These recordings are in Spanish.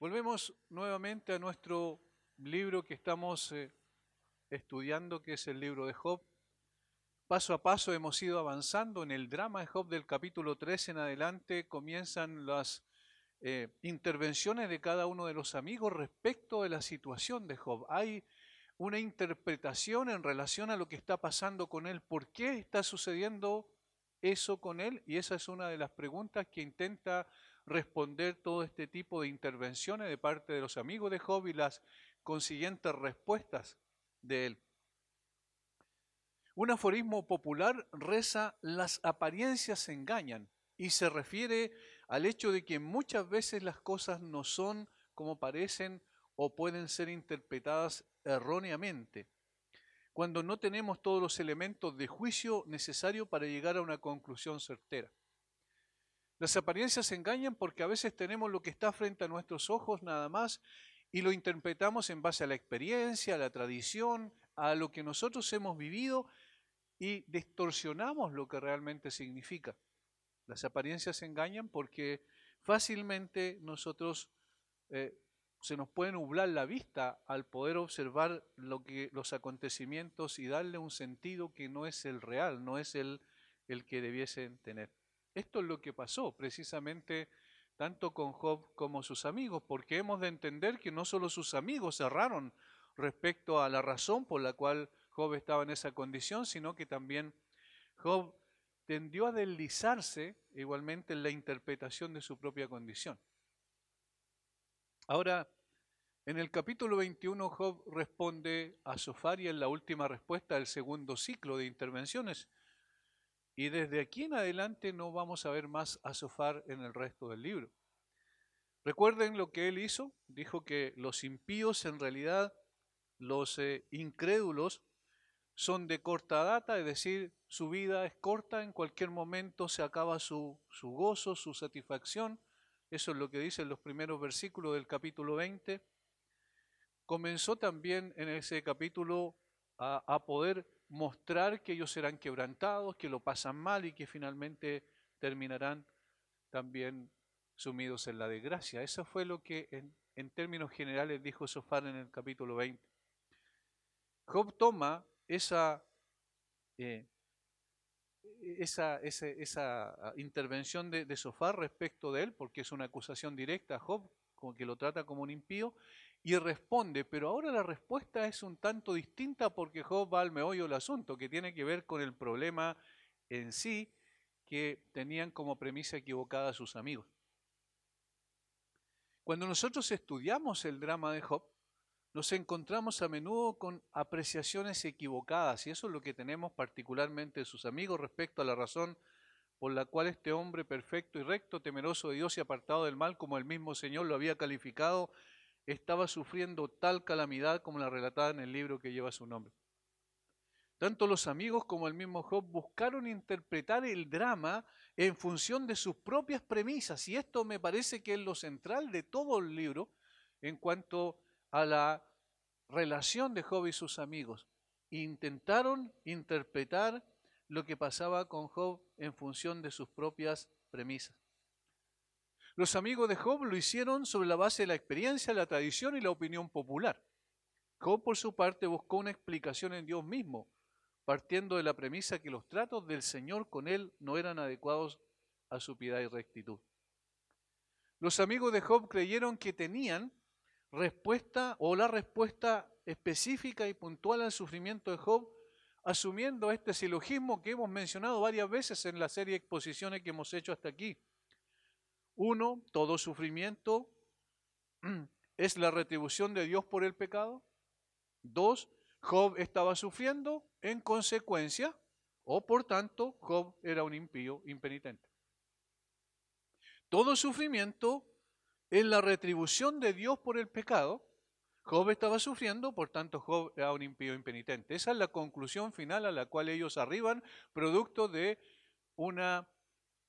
Volvemos nuevamente a nuestro libro que estamos estudiando, que es el libro de Job. Paso a paso hemos ido avanzando en el drama de Job del capítulo 3 en adelante. Comienzan las intervenciones de cada uno de los amigos respecto de la situación de Job. Hay una interpretación en relación a lo que está pasando con él. ¿Por qué está sucediendo eso con él? Y esa es una de las preguntas que intenta responder todo este tipo de intervenciones de parte de los amigos de Job y las consiguientes respuestas de él. Un aforismo popular reza: las apariencias engañan, y se refiere al hecho de que muchas veces las cosas no son como parecen o pueden ser interpretadas erróneamente, cuando no tenemos todos los elementos de juicio necesarios para llegar a una conclusión certera. Las apariencias engañan porque a veces tenemos lo que está frente a nuestros ojos nada más y lo interpretamos en base a la experiencia, a la tradición, a lo que nosotros hemos vivido y distorsionamos lo que realmente significa. Las apariencias engañan porque fácilmente nosotros se nos puede nublar la vista al poder observar los acontecimientos y darle un sentido que no es el real, no es el que debiesen tener. Esto es lo que pasó precisamente tanto con Job como sus amigos, porque hemos de entender que no solo sus amigos erraron respecto a la razón por la cual Job estaba en esa condición, sino que también Job tendió a deslizarse igualmente en la interpretación de su propia condición. Ahora, en el capítulo 21, Job responde a Zofar y en la última respuesta del segundo ciclo de intervenciones. Y desde aquí en adelante no vamos a ver más a Zofar en el resto del libro. Recuerden lo que él hizo. Dijo que los impíos, en realidad, los incrédulos, son de corta data, es decir, su vida es corta, en cualquier momento se acaba su gozo, su satisfacción. Eso es lo que dicen los primeros versículos del capítulo 20. Comenzó también en ese capítulo a poder mostrar que ellos serán quebrantados, que lo pasan mal y que finalmente terminarán también sumidos en la desgracia. Eso fue lo que en términos generales dijo Zofar en el capítulo 20. Job toma esa intervención de Zofar respecto de él, porque es una acusación directa a Job, como que lo trata como un impío, y responde, pero ahora la respuesta es un tanto distinta porque Job va al meollo del asunto, que tiene que ver con el problema en sí que tenían como premisa equivocada sus amigos. Cuando nosotros estudiamos el drama de Job, nos encontramos a menudo con apreciaciones equivocadas, y eso es lo que tenemos particularmente de sus amigos respecto a la razón por la cual este hombre perfecto y recto, temeroso de Dios y apartado del mal, como el mismo Señor lo había calificado, estaba sufriendo tal calamidad como la relatada en el libro que lleva su nombre. Tanto los amigos como el mismo Job buscaron interpretar el drama en función de sus propias premisas, y esto me parece que es lo central de todo el libro en cuanto a la relación de Job y sus amigos. Intentaron interpretar lo que pasaba con Job en función de sus propias premisas. Los amigos de Job lo hicieron sobre la base de la experiencia, la tradición y la opinión popular. Job, por su parte, buscó una explicación en Dios mismo, partiendo de la premisa que los tratos del Señor con él no eran adecuados a su piedad y rectitud. Los amigos de Job creyeron que tenían respuesta o la respuesta específica y puntual al sufrimiento de Job, asumiendo este silogismo que hemos mencionado varias veces en la serie de exposiciones que hemos hecho hasta aquí. 1. Todo sufrimiento es la retribución de Dios por el pecado. 2. Job estaba sufriendo, en consecuencia, o por tanto, Job era un impío impenitente. Todo sufrimiento es la retribución de Dios por el pecado. Job estaba sufriendo, por tanto Job era un impío impenitente. Esa es la conclusión final a la cual ellos arriban, producto de una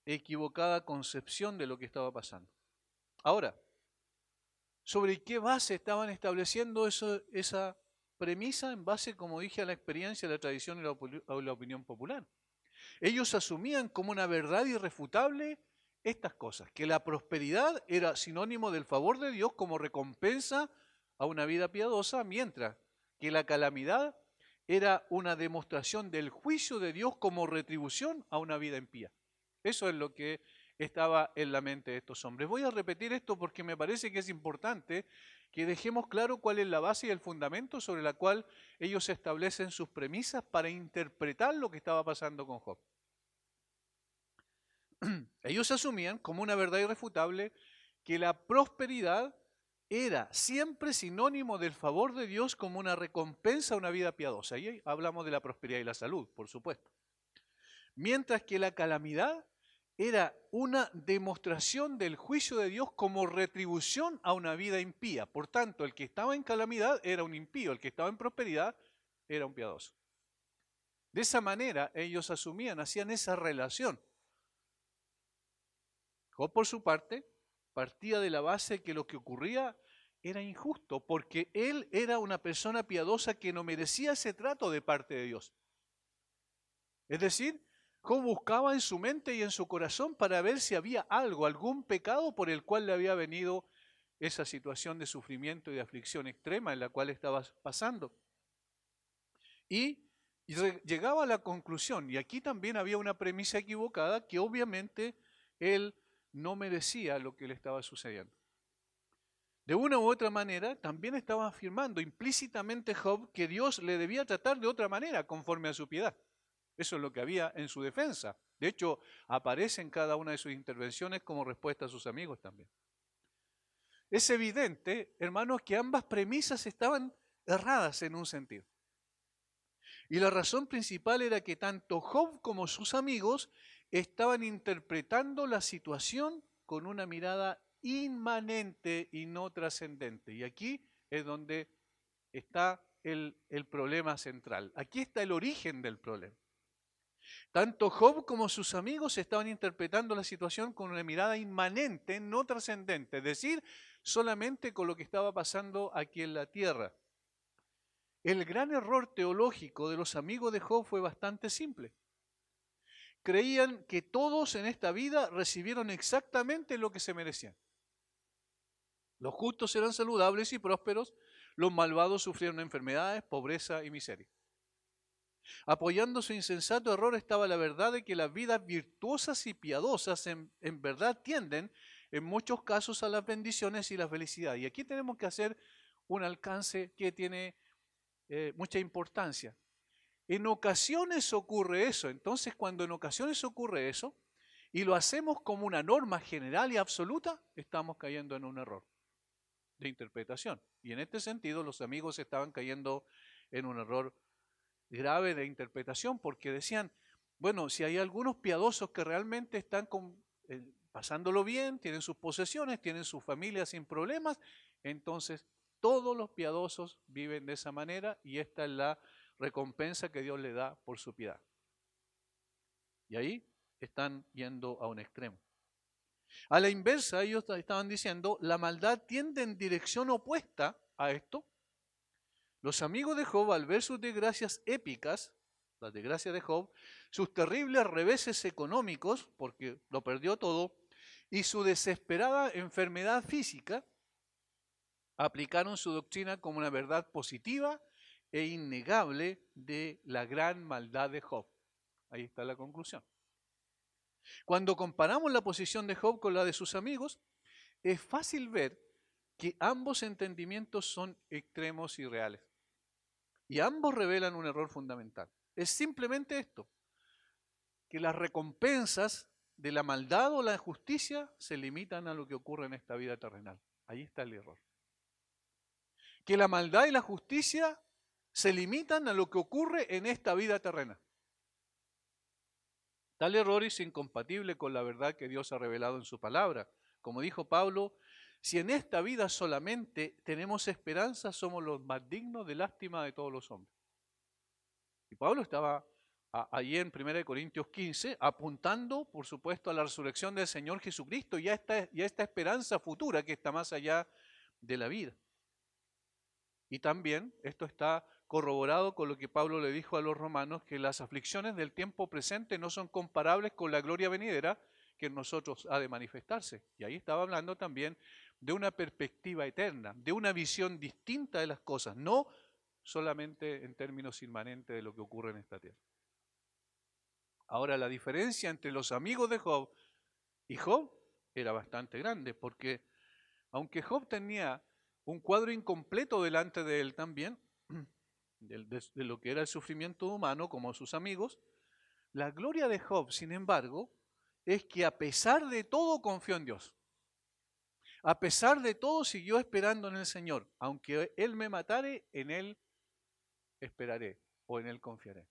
equivocada concepción de lo que estaba pasando. Ahora, ¿sobre qué base estaban estableciendo esa premisa? En base, como dije, a la experiencia, la tradición y la opinión popular. Ellos asumían como una verdad irrefutable estas cosas, que la prosperidad era sinónimo del favor de Dios como recompensa a una vida piadosa, mientras que la calamidad era una demostración del juicio de Dios como retribución a una vida impía. Eso es lo que estaba en la mente de estos hombres. Voy a repetir esto porque me parece que es importante que dejemos claro cuál es la base y el fundamento sobre la cual ellos establecen sus premisas para interpretar lo que estaba pasando con Job. Ellos asumían como una verdad irrefutable que la prosperidad era siempre sinónimo del favor de Dios como una recompensa a una vida piadosa. Y ahí hablamos de la prosperidad y la salud, por supuesto. Mientras que la calamidad era una demostración del juicio de Dios como retribución a una vida impía. Por tanto, el que estaba en calamidad era un impío, el que estaba en prosperidad era un piadoso. De esa manera ellos asumían, hacían esa relación. Job, por su parte, partía de la base que lo que ocurría era injusto, porque él era una persona piadosa que no merecía ese trato de parte de Dios. Es decir, Job buscaba en su mente y en su corazón para ver si había algo, algún pecado por el cual le había venido esa situación de sufrimiento y de aflicción extrema en la cual estaba pasando. Y llegaba a la conclusión, y aquí también había una premisa equivocada, que obviamente él no merecía lo que le estaba sucediendo. De una u otra manera, también estaba afirmando implícitamente Job que Dios le debía tratar de otra manera, conforme a su piedad. Eso es lo que había en su defensa. De hecho, aparece en cada una de sus intervenciones como respuesta a sus amigos también. Es evidente, hermanos, que ambas premisas estaban erradas en un sentido. Y la razón principal era que tanto Job como sus amigos estaban interpretando la situación con una mirada inmanente y no trascendente. Y aquí es donde está el problema central. Aquí está el origen del problema. Tanto Job como sus amigos estaban interpretando la situación con una mirada inmanente, no trascendente, es decir, solamente con lo que estaba pasando aquí en la tierra. El gran error teológico de los amigos de Job fue bastante simple. Creían que todos en esta vida recibieron exactamente lo que se merecían. Los justos eran saludables y prósperos, los malvados sufrieron enfermedades, pobreza y miseria. Apoyando su insensato error estaba la verdad de que las vidas virtuosas y piadosas en verdad tienden en muchos casos a las bendiciones y la felicidad. Y aquí tenemos que hacer un alcance que tiene mucha importancia. En ocasiones ocurre eso. Entonces, cuando en ocasiones ocurre eso y lo hacemos como una norma general y absoluta, estamos cayendo en un error de interpretación. Y en este sentido, los amigos estaban cayendo en un error grave de interpretación, porque decían, bueno, si hay algunos piadosos que realmente están pasándolo bien, tienen sus posesiones, tienen su familia sin problemas, entonces todos los piadosos viven de esa manera y esta es la recompensa que Dios le da por su piedad. Y ahí están yendo a un extremo. A la inversa, ellos estaban diciendo, la maldad tiende en dirección opuesta a esto. Los amigos de Job, al ver sus desgracias épicas, las desgracias de Job, sus terribles reveses económicos, porque lo perdió todo, y su desesperada enfermedad física, aplicaron su doctrina como una verdad positiva e innegable de la gran maldad de Job. Ahí está la conclusión. Cuando comparamos la posición de Job con la de sus amigos, es fácil ver que ambos entendimientos son extremos y reales. Y ambos revelan un error fundamental. Es simplemente esto, que las recompensas de la maldad o la justicia se limitan a lo que ocurre en esta vida terrenal. Ahí está el error. Que la maldad y la justicia se limitan a lo que ocurre en esta vida terrenal. Tal error es incompatible con la verdad que Dios ha revelado en su palabra. Como dijo Pablo, si en esta vida solamente tenemos esperanza, somos los más dignos de lástima de todos los hombres. Y Pablo estaba allí en 1 Corintios 15 apuntando, por supuesto, a la resurrección del Señor Jesucristo y a esta esperanza futura que está más allá de la vida. Y también esto está corroborado con lo que Pablo le dijo a los romanos, que las aflicciones del tiempo presente no son comparables con la gloria venidera que en nosotros ha de manifestarse. Y ahí estaba hablando también de una perspectiva eterna, de una visión distinta de las cosas, no solamente en términos inmanentes de lo que ocurre en esta tierra. Ahora, la diferencia entre los amigos de Job y Job era bastante grande, porque aunque Job tenía un cuadro incompleto delante de él también, de lo que era el sufrimiento humano, como sus amigos, la gloria de Job, sin embargo, es que a pesar de todo confió en Dios. A pesar de todo siguió esperando en el Señor. Aunque Él me matare, en Él esperaré o en Él confiaré.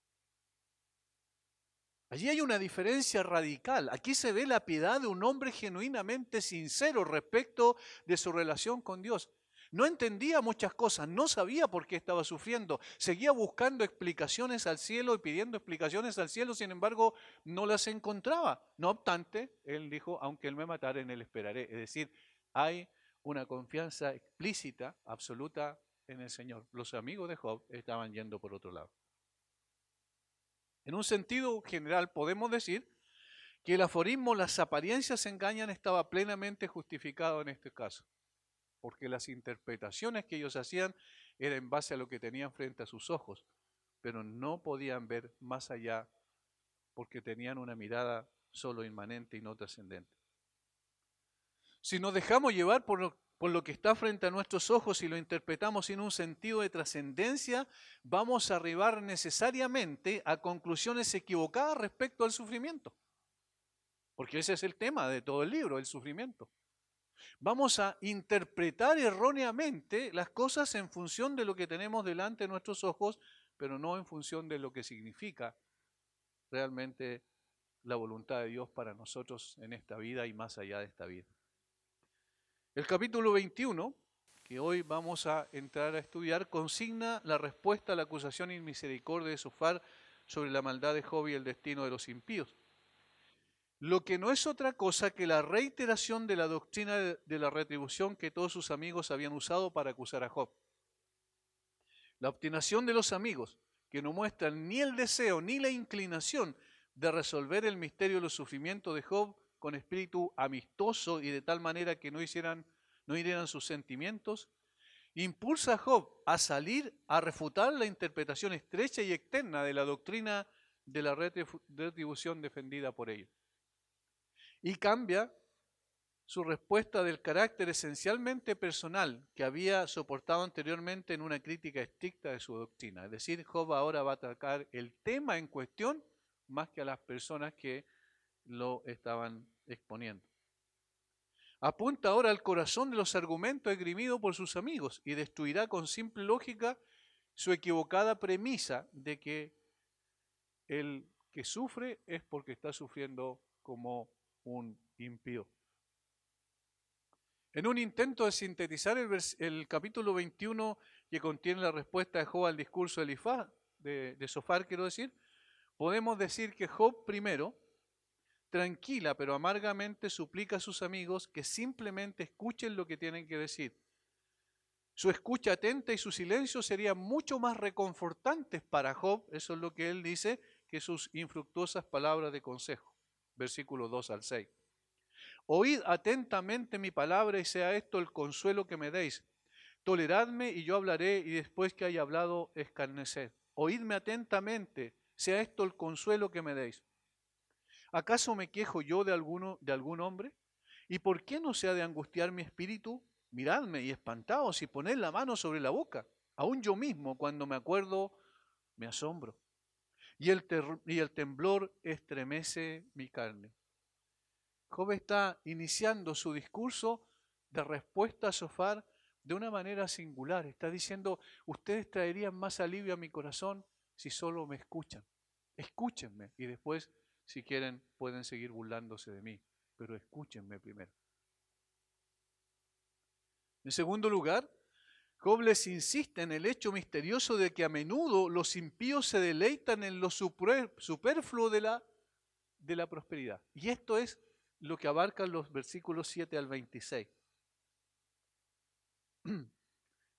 Allí hay una diferencia radical. Aquí se ve la piedad de un hombre genuinamente sincero respecto de su relación con Dios. No entendía muchas cosas, no sabía por qué estaba sufriendo, seguía buscando explicaciones al cielo y pidiendo explicaciones al cielo, sin embargo, no las encontraba. No obstante, él dijo, aunque Él me matare, en Él esperaré. Es decir, hay una confianza explícita, absoluta en el Señor. Los amigos de Job estaban yendo por otro lado. En un sentido general podemos decir que el aforismo "las apariencias engañan" estaba plenamente justificado en este caso, porque las interpretaciones que ellos hacían eran en base a lo que tenían frente a sus ojos, pero no podían ver más allá porque tenían una mirada solo inmanente y no trascendente. Si nos dejamos llevar por lo que está frente a nuestros ojos y lo interpretamos sin un sentido de trascendencia, vamos a arribar necesariamente a conclusiones equivocadas respecto al sufrimiento. Porque ese es el tema de todo el libro, el sufrimiento. Vamos a interpretar erróneamente las cosas en función de lo que tenemos delante de nuestros ojos, pero no en función de lo que significa realmente la voluntad de Dios para nosotros en esta vida y más allá de esta vida. El capítulo 21, que hoy vamos a entrar a estudiar, consigna la respuesta a la acusación y misericordia de Sofar sobre la maldad de Job y el destino de los impíos. Lo que no es otra cosa que la reiteración de la doctrina de la retribución que todos sus amigos habían usado para acusar a Job. La obstinación de los amigos, que no muestran ni el deseo ni la inclinación de resolver el misterio de los sufrimientos de Job con espíritu amistoso y de tal manera que no hirieran sus sentimientos, impulsa a Job a salir a refutar la interpretación estrecha y externa de la doctrina de la retribución defendida por ellos. Y cambia su respuesta del carácter esencialmente personal que había soportado anteriormente en una crítica estricta de su doctrina. Es decir, Job ahora va a atacar el tema en cuestión más que a las personas que lo estaban exponiendo. Apunta ahora al corazón de los argumentos esgrimidos por sus amigos y destruirá con simple lógica su equivocada premisa de que el que sufre es porque está sufriendo como un impío. En un intento de sintetizar el capítulo 21 que contiene la respuesta de Job al discurso de Sofar, podemos decir que Job primero, tranquila pero amargamente, suplica a sus amigos que simplemente escuchen lo que tienen que decir. Su escucha atenta y su silencio serían mucho más reconfortantes para Job, eso es lo que él dice, que sus infructuosas palabras de consejo. Versículos 2 al 6. Oíd atentamente mi palabra y sea esto el consuelo que me deis. Toleradme y yo hablaré, y después que haya hablado, escarneced. Oídme atentamente, sea esto el consuelo que me deis. ¿Acaso me quejo yo de algún hombre? ¿Y por qué no se ha de angustiar mi espíritu? Miradme y espantaos y poned la mano sobre la boca. Aún yo mismo, cuando me acuerdo, me asombro. Y el temblor estremece mi carne. Job está iniciando su discurso de respuesta a Sofar de una manera singular. Está diciendo, ustedes traerían más alivio a mi corazón si solo me escuchan. Escúchenme y después, si quieren, pueden seguir burlándose de mí, pero escúchenme primero. En segundo lugar, Job les insiste en el hecho misterioso de que a menudo los impíos se deleitan en lo superfluo de la prosperidad. Y esto es lo que abarcan los versículos 7 al 26.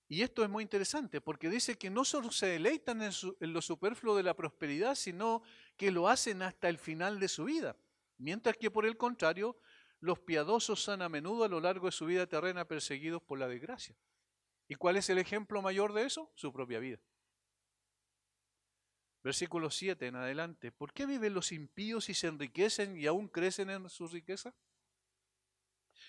Y esto es muy interesante porque dice que no solo se deleitan en lo superfluo de la prosperidad, sino que lo hacen hasta el final de su vida. Mientras que por el contrario, los piadosos son a menudo a lo largo de su vida terrena perseguidos por la desgracia. ¿Y cuál es el ejemplo mayor de eso? Su propia vida. Versículo 7 en adelante. ¿Por qué viven los impíos y se enriquecen y aún crecen en su riqueza?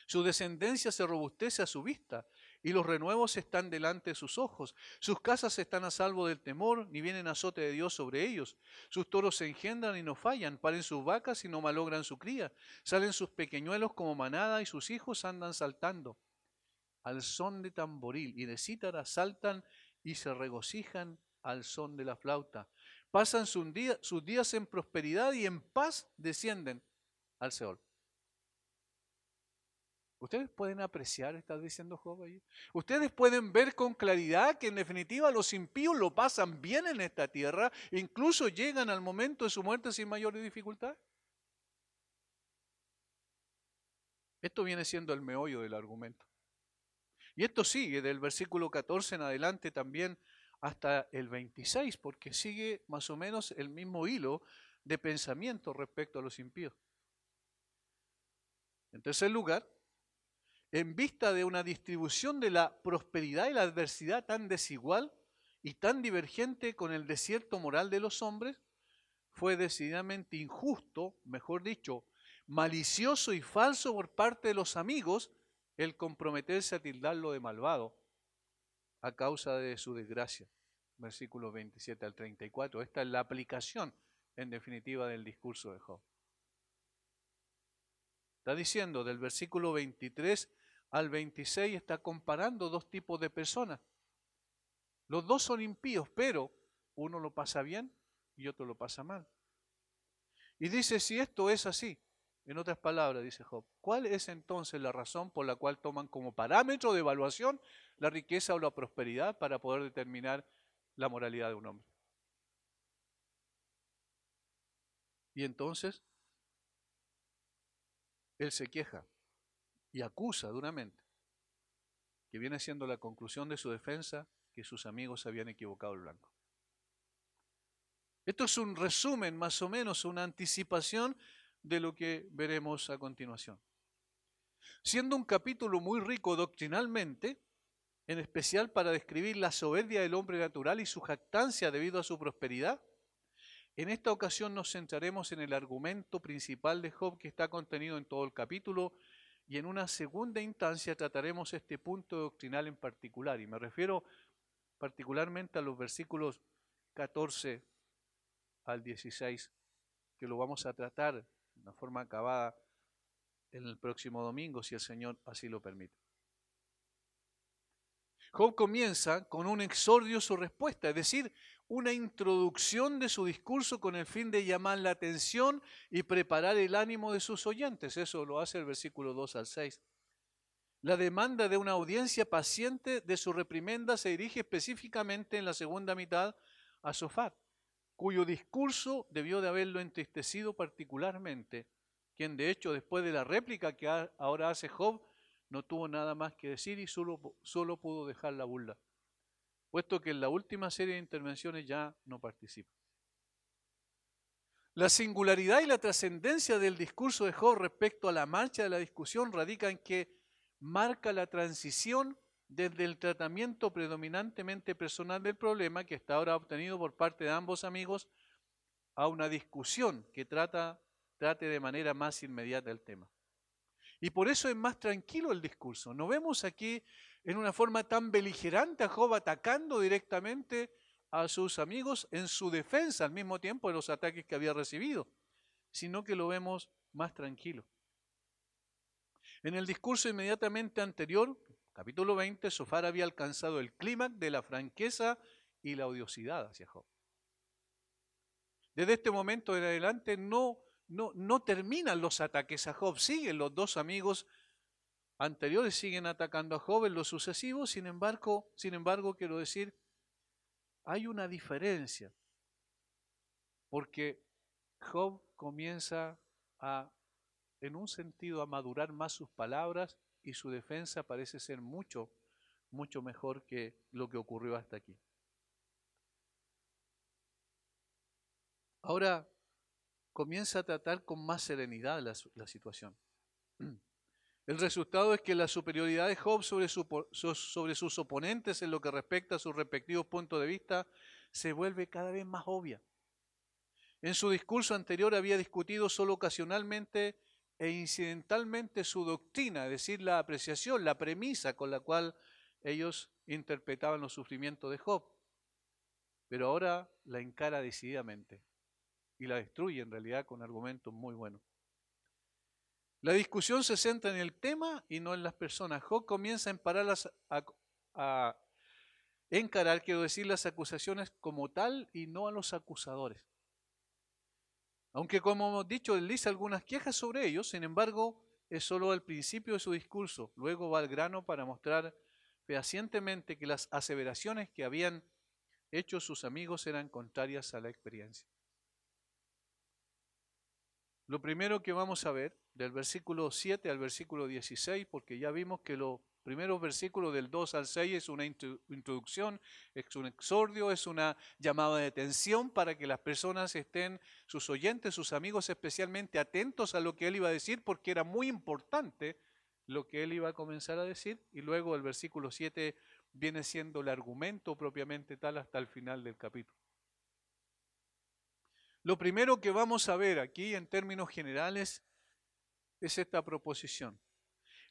Su descendencia se robustece a su vista y los renuevos están delante de sus ojos. Sus casas están a salvo del temor, ni vienen azote de Dios sobre ellos. Sus toros se engendran y no fallan, paren sus vacas y no malogran su cría. Salen sus pequeñuelos como manada y sus hijos andan saltando. Al son de tamboril y de cítara saltan y se regocijan al son de la flauta. Pasan sus días en prosperidad y en paz descienden al Seol. ¿Ustedes pueden apreciar, está diciendo Job ahí? Ustedes pueden ver con claridad que en definitiva los impíos lo pasan bien en esta tierra, incluso llegan al momento de su muerte sin mayores dificultades. Esto viene siendo el meollo del argumento. Y esto sigue del versículo 14 en adelante también hasta el 26, porque sigue más o menos el mismo hilo de pensamiento respecto a los impíos. En tercer lugar, en vista de una distribución de la prosperidad y la adversidad tan desigual y tan divergente con el desierto moral de los hombres, fue decididamente injusto, mejor dicho, malicioso y falso por parte de los amigos el comprometerse a tildarlo de malvado a causa de su desgracia. Versículos 27 al 34. Esta es la aplicación, en definitiva, del discurso de Job. Está diciendo del versículo 23 al 26, está comparando dos tipos de personas. Los dos son impíos, pero uno lo pasa bien y otro lo pasa mal. Y dice, si esto es así, en otras palabras, dice Job, ¿cuál es entonces la razón por la cual toman como parámetro de evaluación la riqueza o la prosperidad para poder determinar la moralidad de un hombre? Y entonces, él se queja y acusa duramente, que viene siendo la conclusión de su defensa, que sus amigos se habían equivocado el blanco. Esto es un resumen, más o menos, una anticipación de lo que veremos a continuación. Siendo un capítulo muy rico doctrinalmente, en especial para describir la soberbia del hombre natural y su jactancia debido a su prosperidad, en esta ocasión nos centraremos en el argumento principal de Job que está contenido en todo el capítulo y en una segunda instancia trataremos este punto doctrinal en particular y me refiero particularmente a los versículos 14 al 16 que lo vamos a tratar de una forma acabada en el próximo domingo si el Señor así lo permite. Job comienza con un exordio su respuesta, es decir, una introducción de su discurso con el fin de llamar la atención y preparar el ánimo de sus oyentes. Eso lo hace el versículo 2 al 6. La demanda de una audiencia paciente de su reprimenda se dirige específicamente en la segunda mitad a Sofar, cuyo discurso debió de haberlo entristecido particularmente, quien de hecho después de la réplica que ahora hace Job, no tuvo nada más que decir y solo pudo dejar la burla, puesto que en la última serie de intervenciones ya no participa. La singularidad y la trascendencia del discurso de Job respecto a la marcha de la discusión radica en que marca la transición desde el tratamiento predominantemente personal del problema que hasta ahora obtenido por parte de ambos amigos a una discusión que trate de manera más inmediata el tema. Y por eso es más tranquilo el discurso. No vemos aquí en una forma tan beligerante a Job atacando directamente a sus amigos en su defensa al mismo tiempo de los ataques que había recibido, sino que lo vemos más tranquilo. En el discurso inmediatamente anterior, capítulo 20, Sofar había alcanzado el clímax de la franqueza y la odiosidad hacia Job. Desde este momento en adelante no terminan los ataques a Job, siguen los dos amigos anteriores, siguen atacando a Job en lo sucesivo, sin embargo, quiero decir, hay una diferencia, porque Job comienza en un sentido, a madurar más sus palabras y su defensa parece ser mucho mejor que lo que ocurrió hasta aquí. Ahora, comienza a tratar con más serenidad la situación. El resultado es que la superioridad de Job sobre sus oponentes en lo que respecta a sus respectivos puntos de vista se vuelve cada vez más obvia. En su discurso anterior había discutido solo ocasionalmente e incidentalmente su doctrina, es decir, la apreciación, la premisa con la cual ellos interpretaban los sufrimientos de Job. Pero ahora la encara decididamente y la destruye en realidad con argumentos muy buenos. La discusión se centra en el tema y no en las personas. Job comienza a encarar, quiero decir, las acusaciones como tal y no a los acusadores. Aunque, como hemos dicho, él dice algunas quejas sobre ellos, sin embargo, es solo el principio de su discurso. Luego va al grano para mostrar fehacientemente que las aseveraciones que habían hecho sus amigos eran contrarias a la experiencia. Lo primero que vamos a ver, del versículo 7 al versículo 16, porque ya vimos que los primeros versículos del 2 al 6 es una introducción, es un exordio, es una llamada de atención para que las personas estén, sus oyentes, sus amigos especialmente, atentos a lo que él iba a decir, porque era muy importante lo que él iba a comenzar a decir. Y luego el versículo 7 viene siendo el argumento propiamente tal hasta el final del capítulo. Lo primero que vamos a ver aquí en términos generales es esta proposición.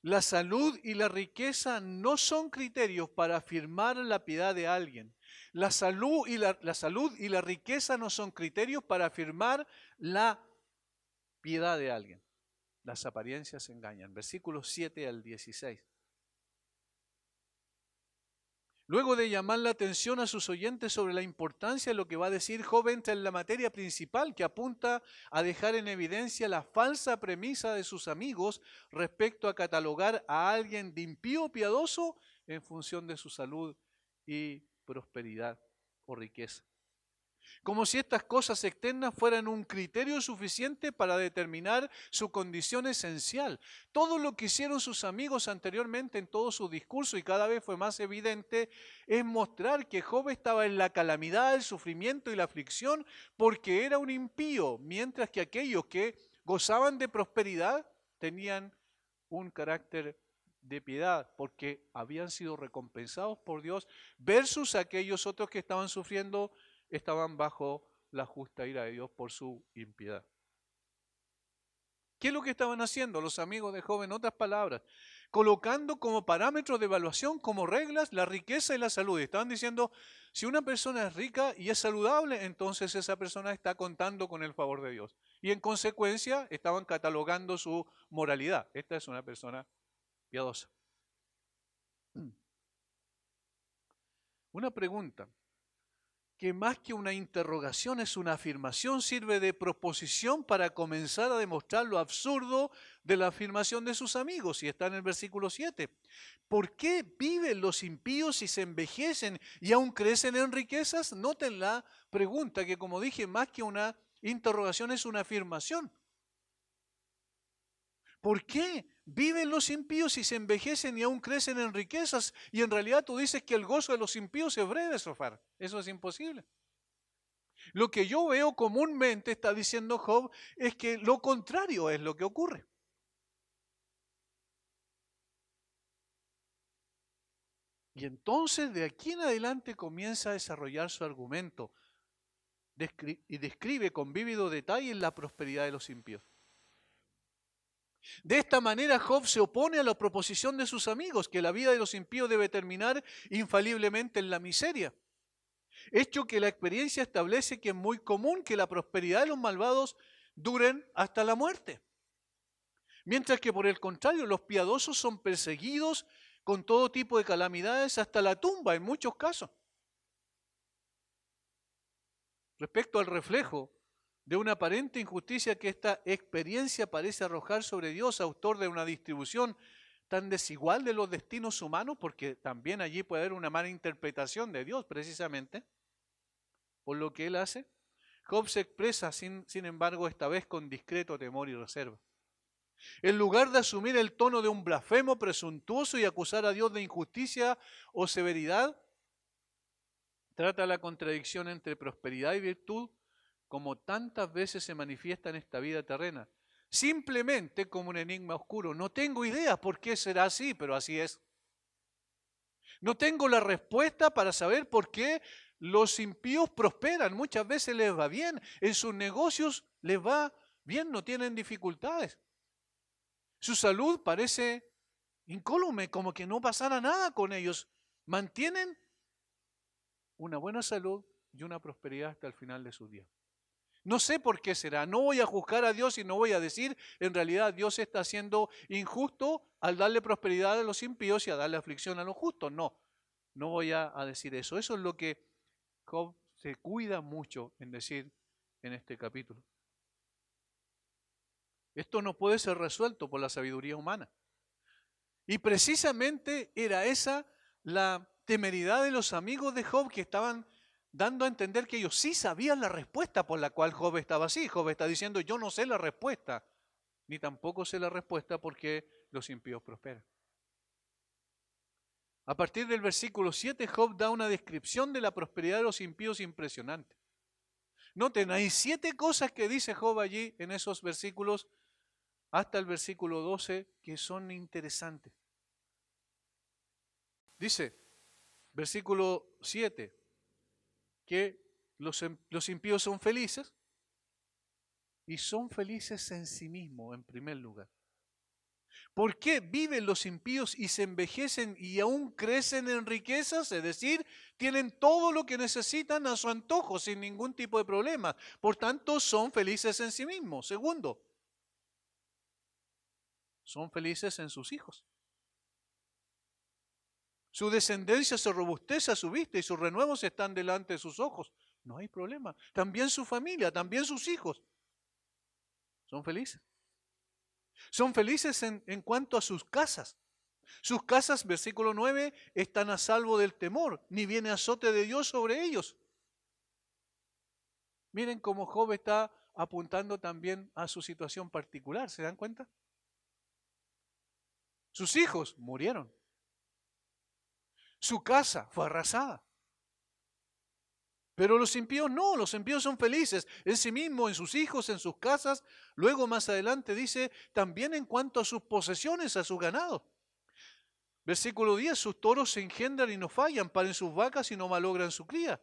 La salud y la riqueza no son criterios para afirmar la piedad de alguien. La salud y la riqueza no son criterios para afirmar la piedad de alguien. Las apariencias engañan. Versículos 7 al 16. Luego de llamar la atención a sus oyentes sobre la importancia de lo que va a decir, Job entra en la materia principal que apunta a dejar en evidencia la falsa premisa de sus amigos respecto a catalogar a alguien de impío o piadoso en función de su salud y prosperidad o riqueza. Como si estas cosas externas fueran un criterio suficiente para determinar su condición esencial. Todo lo que hicieron sus amigos anteriormente en todo su discurso, y cada vez fue más evidente, es mostrar que Job estaba en la calamidad, el sufrimiento y la aflicción porque era un impío, mientras que aquellos que gozaban de prosperidad tenían un carácter de piedad porque habían sido recompensados por Dios, versus aquellos otros que estaban sufriendo, estaban bajo la justa ira de Dios por su impiedad. ¿Qué es lo que estaban haciendo los amigos de Job? En otras palabras, colocando como parámetros de evaluación, como reglas, la riqueza y la salud. Y estaban diciendo, si una persona es rica y es saludable, entonces esa persona está contando con el favor de Dios. Y en consecuencia, estaban catalogando su moralidad. Esta es una persona piadosa. Una pregunta que más que una interrogación es una afirmación, sirve de proposición para comenzar a demostrar lo absurdo de la afirmación de sus amigos, y está en el versículo 7. ¿Por qué viven los impíos y se envejecen y aún crecen en riquezas? Noten la pregunta, que como dije, más que una interrogación es una afirmación. ¿Por qué viven los impíos y se envejecen y aún crecen en riquezas? Y en realidad tú dices que el gozo de los impíos es breve, Sofar. Eso es imposible. Lo que yo veo comúnmente, está diciendo Job, es que lo contrario es lo que ocurre. Y entonces de aquí en adelante comienza a desarrollar su argumento y describe con vívido detalle la prosperidad de los impíos. De esta manera Job se opone a la proposición de sus amigos, que la vida de los impíos debe terminar infaliblemente en la miseria. Hecho que la experiencia establece que es muy común que la prosperidad de los malvados duren hasta la muerte. Mientras que por el contrario, los piadosos son perseguidos con todo tipo de calamidades hasta la tumba en muchos casos. Respecto al reflejo de una aparente injusticia que esta experiencia parece arrojar sobre Dios, autor de una distribución tan desigual de los destinos humanos, porque también allí puede haber una mala interpretación de Dios precisamente por lo que Él hace, Job se expresa sin embargo esta vez con discreto temor y reserva. En lugar de asumir el tono de un blasfemo presuntuoso y acusar a Dios de injusticia o severidad, trata la contradicción entre prosperidad y virtud como tantas veces se manifiesta en esta vida terrena, simplemente como un enigma oscuro. No tengo idea por qué será así, pero así es. No tengo la respuesta para saber por qué los impíos prosperan. Muchas veces les va bien, en sus negocios les va bien, no tienen dificultades. Su salud parece incólume, como que no pasara nada con ellos. Mantienen una buena salud y una prosperidad hasta el final de sus días. No sé por qué será. No voy a juzgar a Dios y no voy a decir, en realidad Dios está siendo injusto al darle prosperidad a los impíos y a darle aflicción a los justos. No, no voy a decir eso. Eso es lo que Job se cuida mucho en decir en este capítulo. Esto no puede ser resuelto por la sabiduría humana. Y precisamente era esa la temeridad de los amigos de Job, que estaban dando a entender que ellos sí sabían la respuesta por la cual Job estaba así. Job está diciendo, yo no sé la respuesta, ni tampoco sé la respuesta porque los impíos prosperan. A partir del versículo 7, Job da una descripción de la prosperidad de los impíos impresionante. Noten, hay 7 cosas que dice Job allí en esos versículos hasta el versículo 12 que son interesantes. Dice, versículo 7, que los impíos son felices y son felices en sí mismos, en primer lugar. ¿Por qué viven los impíos y se envejecen y aún crecen en riquezas? Es decir, tienen todo lo que necesitan a su antojo sin ningún tipo de problema. Por tanto, son felices en sí mismos. Segundo, son felices en sus hijos. Su descendencia se robustece a su vista y sus renuevos están delante de sus ojos. No hay problema. También su familia, también sus hijos. Son felices. Son felices en cuanto a sus casas. Sus casas, versículo 9, están a salvo del temor, ni viene azote de Dios sobre ellos. Miren cómo Job está apuntando también a su situación particular, ¿se dan cuenta? Sus hijos murieron. Su casa fue arrasada. Pero los impíos no, los impíos son felices en sí mismos, en sus hijos, en sus casas. Luego más adelante dice, también en cuanto a sus posesiones, a su ganado. Versículo 10, sus toros se engendran y no fallan, paren sus vacas y no malogran su cría.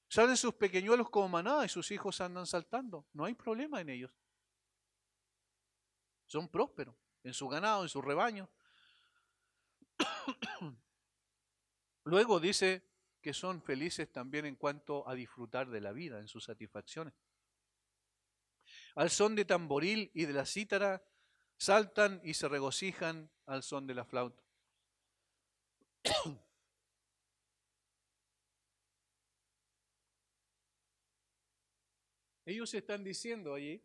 Salen sus pequeñuelos como manada y sus hijos andan saltando. No hay problema en ellos. Son prósperos en su ganado, en su rebaño. Luego dice que son felices también en cuanto a disfrutar de la vida, en sus satisfacciones. Al son de tamboril y de la cítara, saltan y se regocijan al son de la flauta. Ellos están diciendo allí,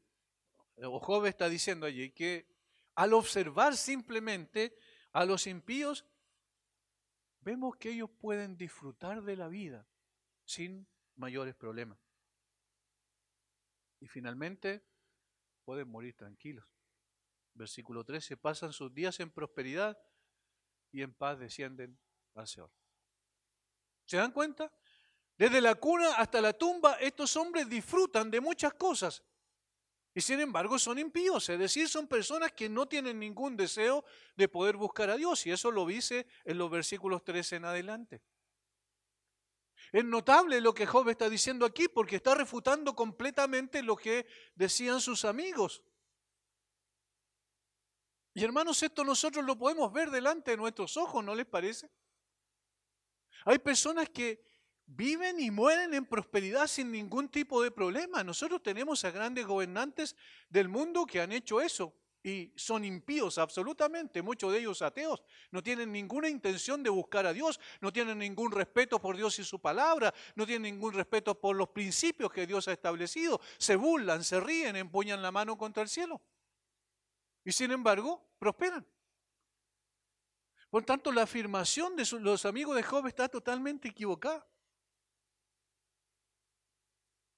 o Job está diciendo allí, que al observar simplemente a los impíos, vemos que ellos pueden disfrutar de la vida sin mayores problemas. Y finalmente pueden morir tranquilos. Versículo 13, pasan sus días en prosperidad y en paz descienden al Seol. ¿Se dan cuenta? Desde la cuna hasta la tumba, estos hombres disfrutan de muchas cosas. Y sin embargo son impíos, es decir, son personas que no tienen ningún deseo de poder buscar a Dios. Y eso lo dice en los versículos 13 en adelante. Es notable lo que Job está diciendo aquí porque está refutando completamente lo que decían sus amigos. Y hermanos, esto nosotros lo podemos ver delante de nuestros ojos, ¿no les parece? Hay personas que viven y mueren en prosperidad sin ningún tipo de problema. Nosotros tenemos a grandes gobernantes del mundo que han hecho eso y son impíos absolutamente, muchos de ellos ateos. No tienen ninguna intención de buscar a Dios, no tienen ningún respeto por Dios y su palabra, no tienen ningún respeto por los principios que Dios ha establecido. Se burlan, se ríen, empuñan la mano contra el cielo. Y sin embargo, prosperan. Por tanto, la afirmación de los amigos de Job está totalmente equivocada.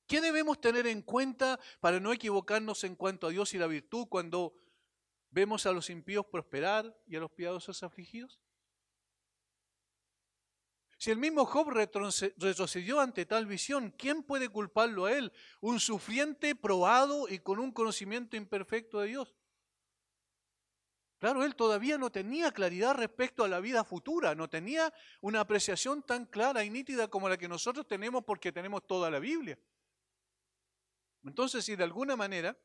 ¿Qué debemos tener en cuenta para no equivocarnos en cuanto a Dios y la virtud cuando vemos a los impíos prosperar y a los piadosos afligidos? Si el mismo Job retrocedió ante tal visión, ¿quién puede culparlo a él? Un sufriente probado y con un conocimiento imperfecto de Dios. Claro, él todavía no tenía claridad respecto a la vida futura, no tenía una apreciación tan clara y nítida como la que nosotros tenemos porque tenemos toda la Biblia. Entonces, si de alguna manera,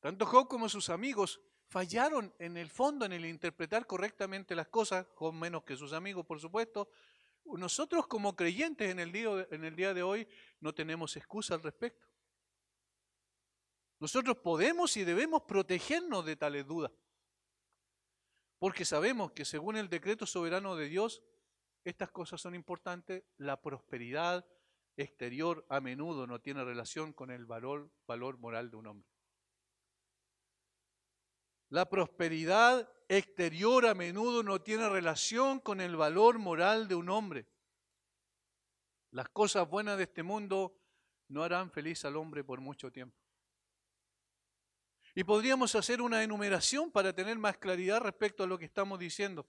tanto Job como sus amigos fallaron en el fondo en el interpretar correctamente las cosas, Job menos que sus amigos, por supuesto, nosotros como creyentes en el día de hoy no tenemos excusa al respecto. Nosotros podemos y debemos protegernos de tales dudas, porque sabemos que según el decreto soberano de Dios, estas cosas son importantes. La prosperidad exterior a menudo no tiene relación con el valor moral de un hombre. La prosperidad exterior a menudo no tiene relación con el valor moral de un hombre. Las cosas buenas de este mundo no harán feliz al hombre por mucho tiempo. Y podríamos hacer una enumeración para tener más claridad respecto a lo que estamos diciendo.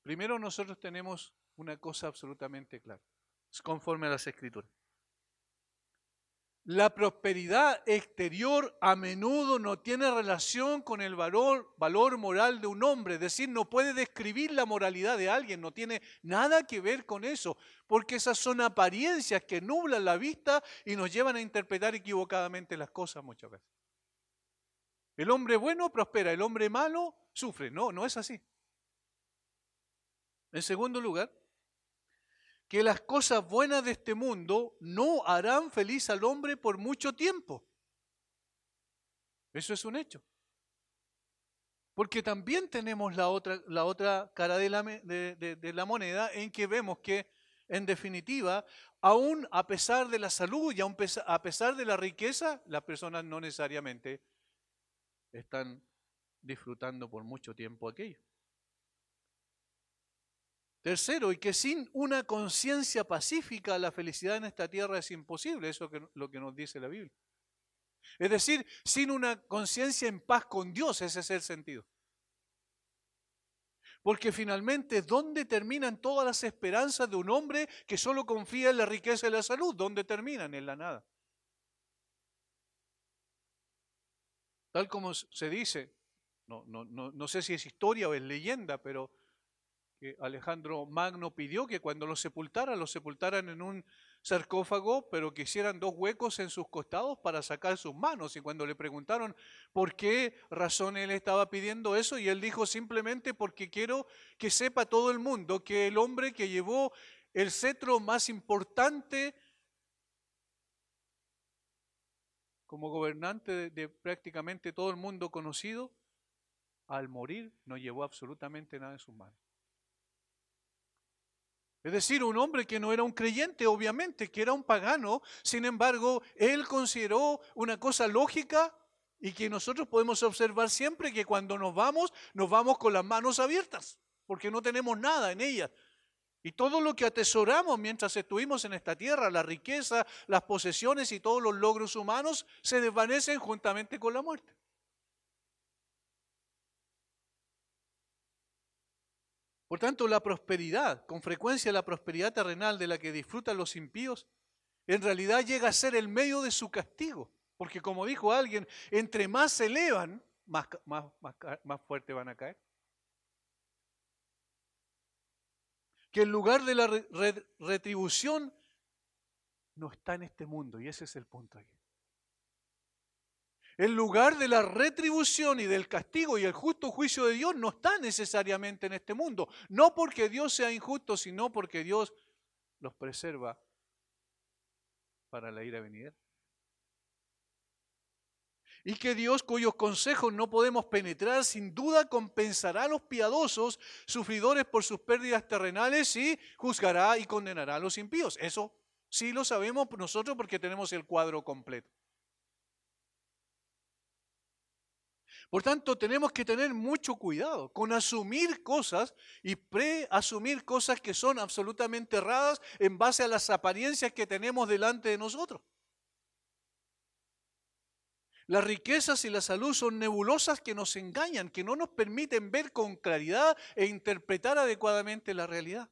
Primero, nosotros tenemos una cosa absolutamente clara, es conforme a las Escrituras. La prosperidad exterior a menudo no tiene relación con el valor moral de un hombre, es decir, no puede describir la moralidad de alguien, no tiene nada que ver con eso, porque esas son apariencias que nublan la vista y nos llevan a interpretar equivocadamente las cosas muchas veces. El hombre bueno prospera, el hombre malo sufre. No, no es así. En segundo lugar, que las cosas buenas de este mundo no harán feliz al hombre por mucho tiempo. Eso es un hecho. Porque también tenemos la otra cara de la moneda, en que vemos que, en definitiva, aún a pesar de la salud y a pesar de la riqueza, las personas no necesariamente están disfrutando por mucho tiempo aquello. Tercero, y que sin una conciencia pacífica la felicidad en esta tierra es imposible, eso es lo que nos dice la Biblia. Es decir, sin una conciencia en paz con Dios, ese es el sentido. Porque finalmente, ¿dónde terminan todas las esperanzas de un hombre que solo confía en la riqueza y la salud? ¿Dónde terminan? En la nada. Tal como se dice, no sé si es historia o es leyenda, pero que Alejandro Magno pidió que cuando los sepultaran en un sarcófago, pero que hicieran 2 huecos en sus costados para sacar sus manos. Y cuando le preguntaron por qué razón él estaba pidiendo eso, y él dijo simplemente porque quiero que sepa todo el mundo que el hombre que llevó el cetro más importante como gobernante de prácticamente todo el mundo conocido, al morir no llevó absolutamente nada en sus manos. Es decir, un hombre que no era un creyente, obviamente, que era un pagano, sin embargo, él consideró una cosa lógica y que nosotros podemos observar siempre, que cuando nos vamos con las manos abiertas, porque no tenemos nada en ellas. Y todo lo que atesoramos mientras estuvimos en esta tierra, la riqueza, las posesiones y todos los logros humanos, se desvanecen juntamente con la muerte. Por tanto, la prosperidad, con frecuencia la prosperidad terrenal de la que disfrutan los impíos, en realidad llega a ser el medio de su castigo. Porque como dijo alguien, entre más se elevan, más fuerte van a caer. Que el lugar de la retribución no está en este mundo, y ese es el punto aquí. El lugar de la retribución y del castigo y el justo juicio de Dios no está necesariamente en este mundo. No porque Dios sea injusto, sino porque Dios los preserva para la ira venidera. Y que Dios, cuyos consejos no podemos penetrar, sin duda compensará a los piadosos, sufridores por sus pérdidas terrenales, y juzgará y condenará a los impíos. Eso sí lo sabemos nosotros porque tenemos el cuadro completo. Por tanto, tenemos que tener mucho cuidado con asumir cosas y preasumir cosas que son absolutamente erradas en base a las apariencias que tenemos delante de nosotros. Las riquezas y la salud son nebulosas que nos engañan, que no nos permiten ver con claridad e interpretar adecuadamente la realidad.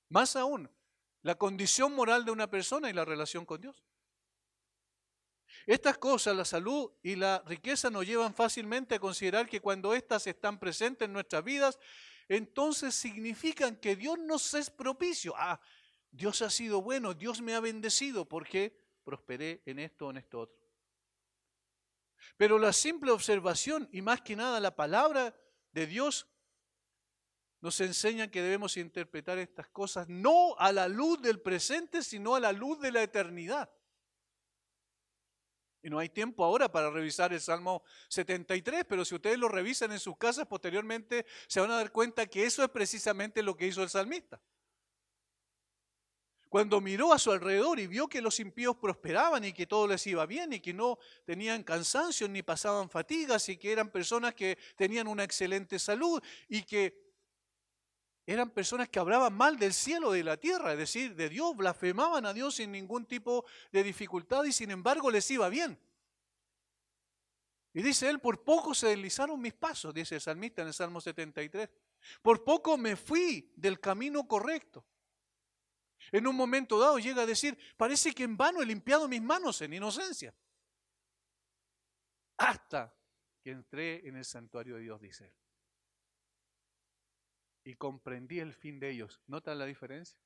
Más aún, la condición moral de una persona y la relación con Dios. Estas cosas, la salud y la riqueza, nos llevan fácilmente a considerar que cuando éstas están presentes en nuestras vidas, entonces significan que Dios nos es propicio. Ah, Dios ha sido bueno, Dios me ha bendecido porque prosperé en esto o en esto otro. Pero la simple observación y más que nada la palabra de Dios nos enseña que debemos interpretar estas cosas no a la luz del presente, sino a la luz de la eternidad. Y no hay tiempo ahora para revisar el Salmo 73, pero si ustedes lo revisan en sus casas posteriormente, se van a dar cuenta que eso es precisamente lo que hizo el salmista. Cuando miró a su alrededor y vio que los impíos prosperaban y que todo les iba bien y que no tenían cansancio ni pasaban fatigas y que eran personas que tenían una excelente salud y que eran personas que hablaban mal del cielo, de la tierra, es decir, de Dios, blasfemaban a Dios sin ningún tipo de dificultad y sin embargo les iba bien. Y dice él, por poco se deslizaron mis pasos, dice el salmista en el Salmo 73. Por poco me fui del camino correcto. En un momento dado llega a decir, parece que en vano he limpiado mis manos en inocencia. Hasta que entré en el santuario de Dios, dice él. Y comprendí el fin de ellos. ¿Notan la diferencia?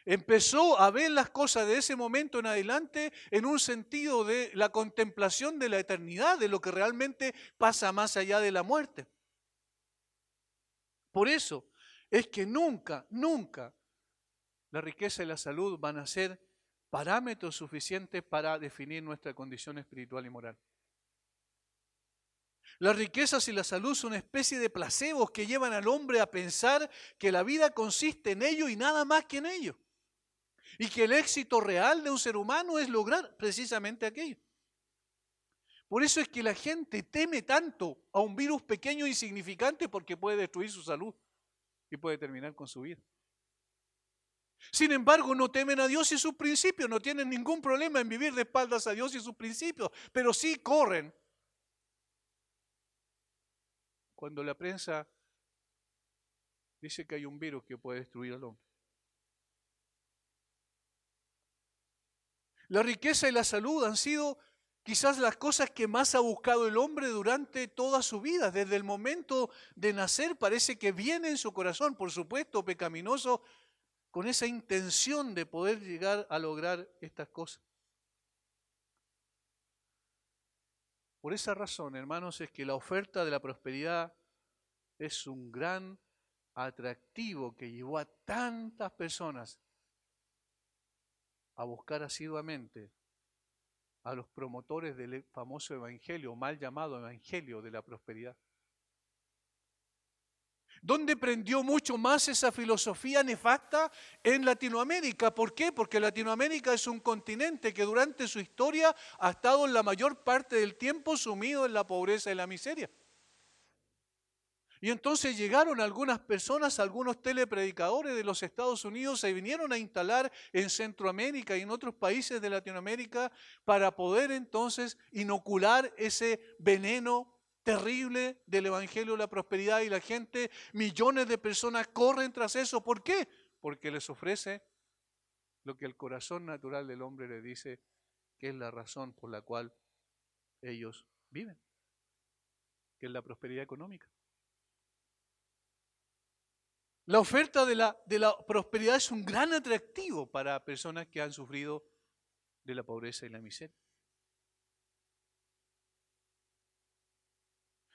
Empezó a ver las cosas de ese momento en adelante en un sentido de la contemplación de la eternidad, de lo que realmente pasa más allá de la muerte. Por eso es que nunca, nunca la riqueza y la salud van a ser parámetros suficientes para definir nuestra condición espiritual y moral. Las riquezas y la salud son una especie de placebos que llevan al hombre a pensar que la vida consiste en ello y nada más que en ello. Y que el éxito real de un ser humano es lograr precisamente aquello. Por eso es que la gente teme tanto a un virus pequeño e insignificante porque puede destruir su salud y puede terminar con su vida. Sin embargo, no temen a Dios y sus principios, no tienen ningún problema en vivir de espaldas a Dios y sus principios, pero sí corren cuando la prensa dice que hay un virus que puede destruir al hombre. La riqueza y la salud han sido quizás las cosas que más ha buscado el hombre durante toda su vida. Desde el momento de nacer parece que viene en su corazón, por supuesto, pecaminoso, con esa intención de poder llegar a lograr estas cosas. Por esa razón, hermanos, es que la oferta de la prosperidad es un gran atractivo que llevó a tantas personas a buscar asiduamente a los promotores del famoso evangelio, mal llamado evangelio de la prosperidad. ¿Dónde prendió mucho más esa filosofía nefasta? En Latinoamérica. ¿Por qué? Porque Latinoamérica es un continente que durante su historia ha estado en la mayor parte del tiempo sumido en la pobreza y la miseria. Y entonces llegaron algunas personas, algunos telepredicadores de los Estados Unidos, se vinieron a instalar en Centroamérica y en otros países de Latinoamérica para poder entonces inocular ese veneno terrible del Evangelio de la Prosperidad y la gente, millones de personas corren tras eso. ¿Por qué? Porque les ofrece lo que el corazón natural del hombre le dice que es la razón por la cual ellos viven, que es la prosperidad económica. La oferta de la prosperidad es un gran atractivo para personas que han sufrido de la pobreza y la miseria.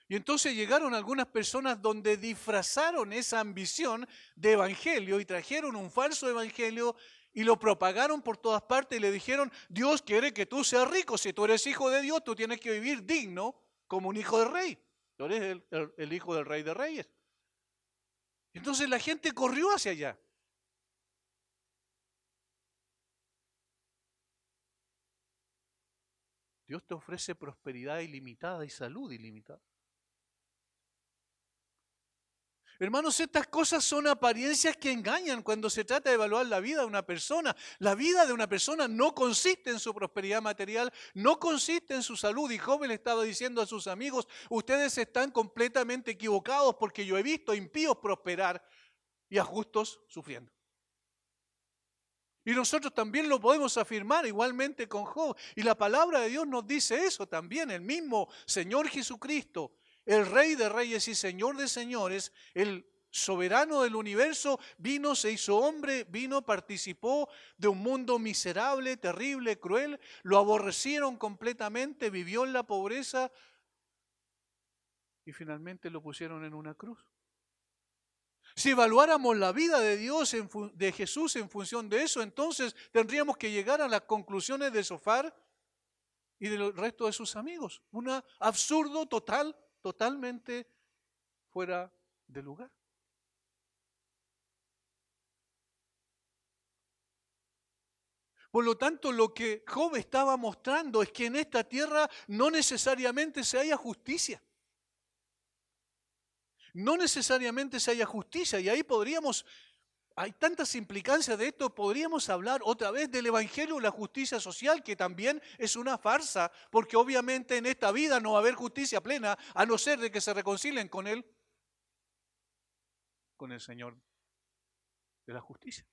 Y entonces llegaron algunas personas donde disfrazaron esa ambición de evangelio y trajeron un falso evangelio y lo propagaron por todas partes y le dijeron, Dios quiere que tú seas rico, si tú eres hijo de Dios, tú tienes que vivir digno como un hijo de rey. Tú eres el hijo del rey de reyes. Entonces la gente corrió hacia allá. Dios te ofrece prosperidad ilimitada y salud ilimitada. Hermanos, estas cosas son apariencias que engañan cuando se trata de evaluar la vida de una persona. La vida de una persona no consiste en su prosperidad material, no consiste en su salud. Y Job le estaba diciendo a sus amigos, ustedes están completamente equivocados porque yo he visto impíos prosperar y a justos sufriendo. Y nosotros también lo podemos afirmar igualmente con Job. Y la palabra de Dios nos dice eso también. El mismo Señor Jesucristo, el Rey de Reyes y Señor de Señores, el soberano del universo, vino, se hizo hombre, vino, participó de un mundo miserable, terrible, cruel. Lo aborrecieron completamente, vivió en la pobreza y finalmente lo pusieron en una cruz. Si evaluáramos la vida de Dios, de Jesús en función de eso, entonces tendríamos que llegar a las conclusiones de Zofar y del resto de sus amigos. Un absurdo total, totalmente fuera de lugar. Por lo tanto, lo que Job estaba mostrando es que en esta tierra no necesariamente se haya justicia. No necesariamente se haya justicia. Y ahí hay tantas implicancias de esto, podríamos hablar otra vez del Evangelio de la justicia social, que también es una farsa, porque obviamente en esta vida no va a haber justicia plena, a no ser de que se reconcilien con Él, con el Señor de la justicia.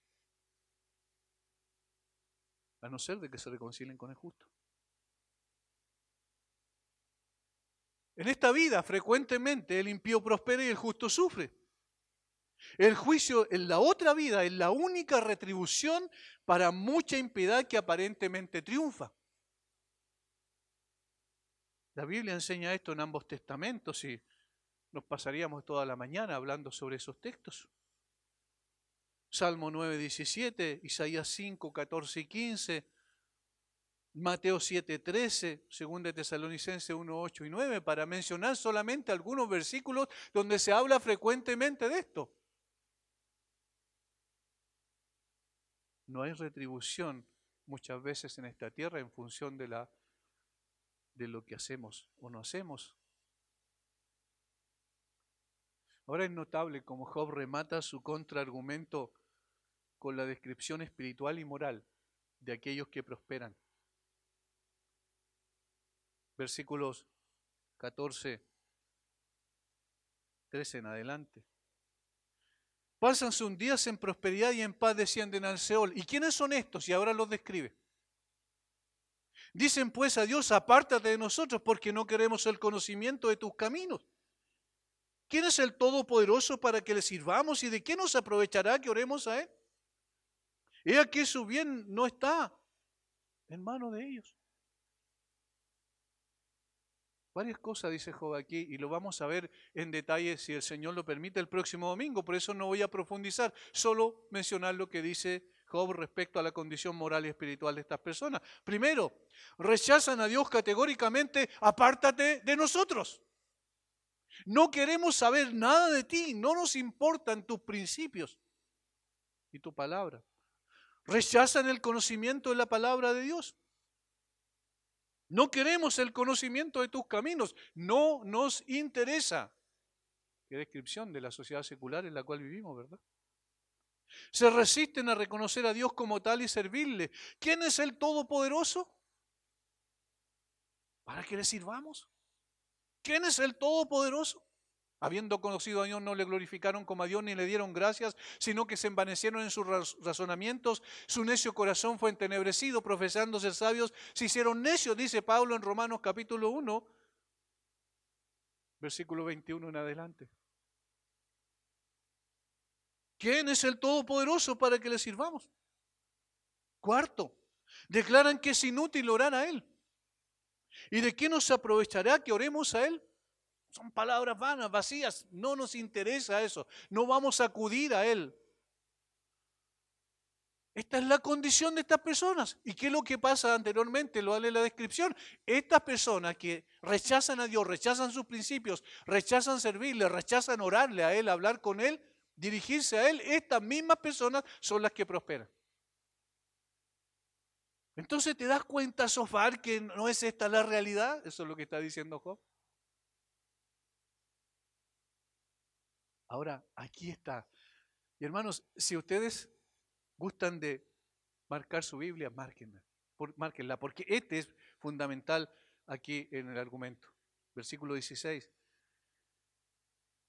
A no ser de que se reconcilien con el justo. En esta vida frecuentemente el impío prospera y el justo sufre. El juicio en la otra vida es la única retribución para mucha impiedad que aparentemente triunfa. La Biblia enseña esto en ambos testamentos y nos pasaríamos toda la mañana hablando sobre esos textos. Salmo 9, 17, Isaías 5, 14 y 15, Mateo 7, 13, 2 Tesalonicenses 1, 8 y 9, para mencionar solamente algunos versículos donde se habla frecuentemente de esto. No hay retribución muchas veces en esta tierra en función de lo que hacemos o no hacemos. Ahora es notable cómo Job remata su contraargumento con la descripción espiritual y moral de aquellos que prosperan. Versículos 14, 13 en adelante. Pasan sus días en prosperidad y en paz descienden al Seol. ¿Y quiénes son estos? Y ahora los describe. Dicen pues a Dios, apártate de nosotros porque no queremos el conocimiento de tus caminos. ¿Quién es el Todopoderoso para que le sirvamos y de qué nos aprovechará que oremos a Él? He aquí su bien no está en manos de ellos. Varias cosas dice Job aquí y lo vamos a ver en detalle si el Señor lo permite el próximo domingo. Por eso no voy a profundizar, solo mencionar lo que dice Job respecto a la condición moral y espiritual de estas personas. Primero, rechazan a Dios categóricamente, apártate de nosotros. No queremos saber nada de ti, no nos importan tus principios y tu palabra. Rechazan el conocimiento de la palabra de Dios. No queremos el conocimiento de tus caminos, no nos interesa. Qué descripción de la sociedad secular en la cual vivimos, ¿verdad? Se resisten a reconocer a Dios como tal y servirle. ¿Quién es el Todopoderoso? ¿Para que le sirvamos? ¿Quién es el Todopoderoso? Habiendo conocido a Dios, no le glorificaron como a Dios ni le dieron gracias, sino que se envanecieron en sus razonamientos. Su necio corazón fue entenebrecido, profesando ser sabios, se hicieron necios, dice Pablo en Romanos capítulo 1, versículo 21 en adelante. ¿Quién es el Todopoderoso para que le sirvamos? Cuarto, declaran que es inútil orar a Él. ¿Y de qué nos aprovechará que oremos a Él? Son palabras vanas, vacías, no nos interesa eso, no vamos a acudir a Él. Esta es la condición de estas personas. ¿Y qué es lo que pasa anteriormente? Lo vale la descripción. Estas personas que rechazan a Dios, rechazan sus principios, rechazan servirle, rechazan orarle a Él, hablar con Él, dirigirse a Él, estas mismas personas son las que prosperan. Entonces te das cuenta, Zofar, que no es esta la realidad. Eso es lo que está diciendo Job. Ahora, aquí está. Y hermanos, si ustedes gustan de marcar su Biblia, márquenla, porque este es fundamental aquí en el argumento. Versículo 16.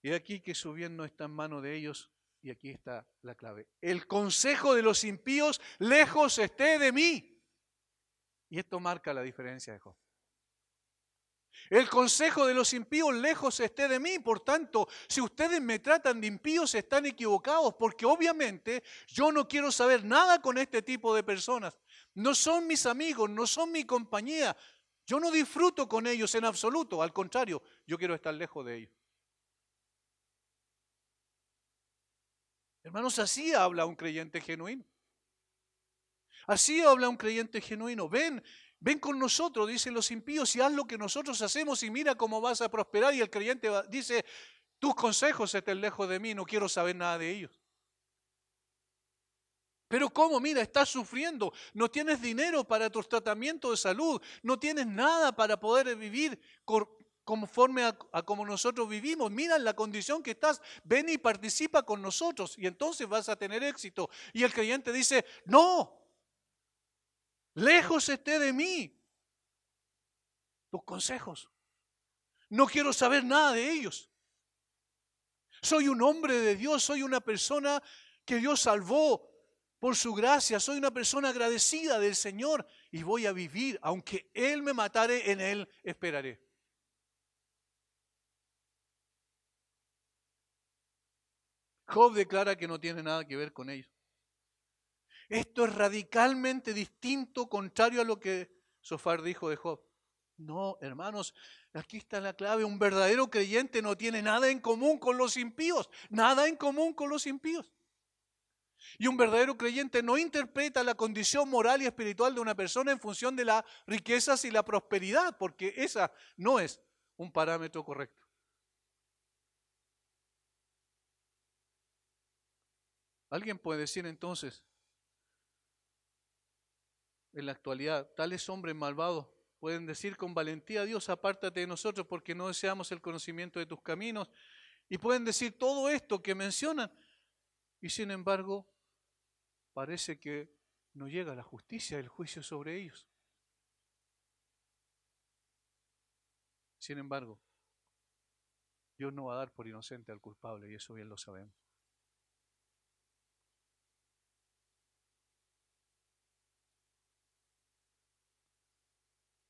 Y aquí que su bien no está en mano de ellos, y aquí está la clave. El consejo de los impíos lejos esté de mí. Y esto marca la diferencia de Job. El consejo de los impíos lejos esté de mí. Por tanto, si ustedes me tratan de impíos, están equivocados, porque obviamente yo no quiero saber nada con este tipo de personas. No son mis amigos, no son mi compañía. Yo no disfruto con ellos en absoluto. Al contrario, yo quiero estar lejos de ellos. Hermanos, así habla un creyente genuino. Así habla un creyente genuino. Ven con nosotros, dicen los impíos, y haz lo que nosotros hacemos y mira cómo vas a prosperar. Y el creyente dice, tus consejos estén lejos de mí, no quiero saber nada de ellos. Pero ¿cómo? Mira, estás sufriendo, no tienes dinero para tus tratamientos de salud, no tienes nada para poder vivir conforme a como nosotros vivimos. Mira la condición que estás, ven y participa con nosotros y entonces vas a tener éxito. Y el creyente dice, no, lejos esté de mí tus consejos. No quiero saber nada de ellos. Soy un hombre de Dios, soy una persona que Dios salvó por su gracia, soy una persona agradecida del Señor y voy a vivir, aunque Él me matare, en Él esperaré. Job declara que no tiene nada que ver con ellos. Esto es radicalmente distinto, contrario a lo que Sofar dijo de Job. No, hermanos, aquí está la clave. Un verdadero creyente no tiene nada en común con los impíos. Nada en común con los impíos. Y un verdadero creyente no interpreta la condición moral y espiritual de una persona en función de las riquezas y la prosperidad, porque esa no es un parámetro correcto. Alguien puede decir entonces, en la actualidad, tales hombres malvados pueden decir con valentía, Dios, apártate de nosotros porque no deseamos el conocimiento de tus caminos. Y pueden decir todo esto que mencionan. Y sin embargo, parece que no llega la justicia, el juicio sobre ellos. Sin embargo, Dios no va a dar por inocente al culpable y eso bien lo sabemos.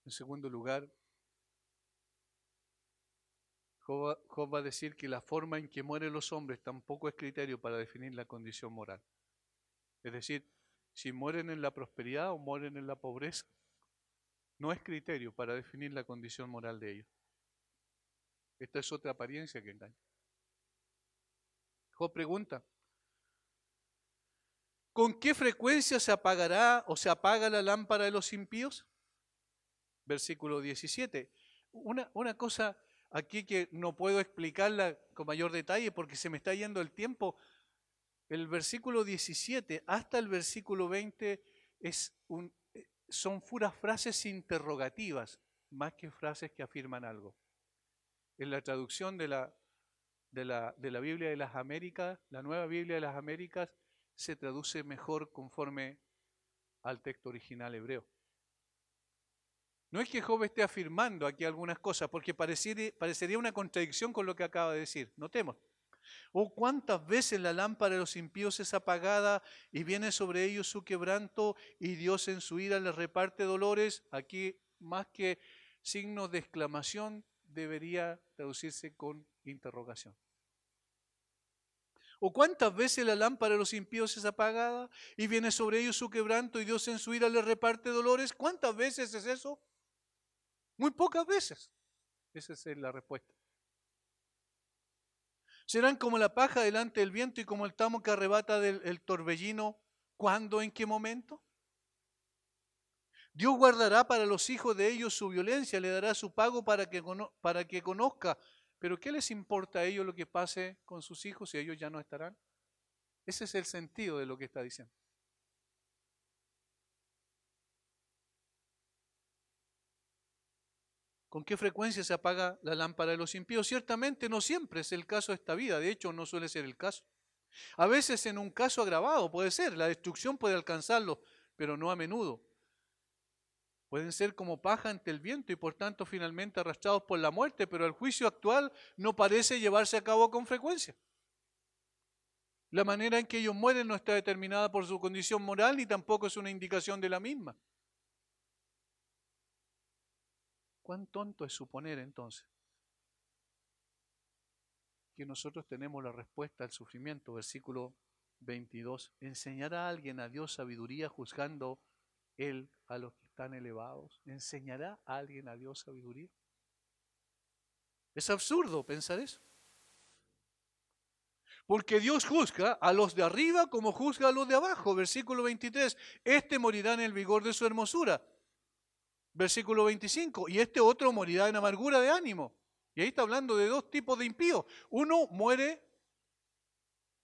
En segundo lugar, Job va a decir que la forma en que mueren los hombres tampoco es criterio para definir la condición moral. Es decir, si mueren en la prosperidad o mueren en la pobreza, no es criterio para definir la condición moral de ellos. Esta es otra apariencia que engaña. Job pregunta, ¿con qué frecuencia se apagará o se apaga la lámpara de los impíos? Versículo 17. Una cosa aquí que no puedo explicarla con mayor detalle porque se me está yendo el tiempo. El versículo 17 hasta el versículo 20 son puras frases interrogativas, más que frases que afirman algo. En la traducción de la Biblia de las Américas, la Nueva Biblia de las Américas, se traduce mejor conforme al texto original hebreo. No es que Job esté afirmando aquí algunas cosas, porque parecería una contradicción con lo que acaba de decir. Notemos. Oh, cuántas veces la lámpara de los impíos es apagada y viene sobre ellos su quebranto y Dios en su ira les reparte dolores. Aquí, más que signos de exclamación, debería traducirse con interrogación. ¿O cuántas veces la lámpara de los impíos es apagada y viene sobre ellos su quebranto y Dios en su ira les reparte dolores? ¿Cuántas veces es eso? Muy pocas veces. Esa es la respuesta. Serán como la paja delante del viento y como el tamo que arrebata el torbellino. ¿Cuándo? ¿En qué momento? Dios guardará para los hijos de ellos su violencia, le dará su pago para que conozca. Pero ¿qué les importa a ellos lo que pase con sus hijos si ellos ya no estarán? Ese es el sentido de lo que está diciendo. ¿Con qué frecuencia se apaga la lámpara de los impíos? Ciertamente no siempre es el caso de esta vida, de hecho no suele ser el caso. A veces en un caso agravado puede ser, la destrucción puede alcanzarlo, pero no a menudo. Pueden ser como paja ante el viento y por tanto finalmente arrastrados por la muerte, pero el juicio actual no parece llevarse a cabo con frecuencia. La manera en que ellos mueren no está determinada por su condición moral ni tampoco es una indicación de la misma. ¿Cuán tonto es suponer entonces que nosotros tenemos la respuesta al sufrimiento? Versículo 22. ¿Enseñará a alguien a Dios sabiduría juzgando Él a los que están elevados? ¿Enseñará a alguien a Dios sabiduría? Es absurdo pensar eso. Porque Dios juzga a los de arriba como juzga a los de abajo. Versículo 23. Este morirá en el vigor de su hermosura. Versículo 25. Y este otro morirá en amargura de ánimo. Y ahí está hablando de dos tipos de impíos. Uno muere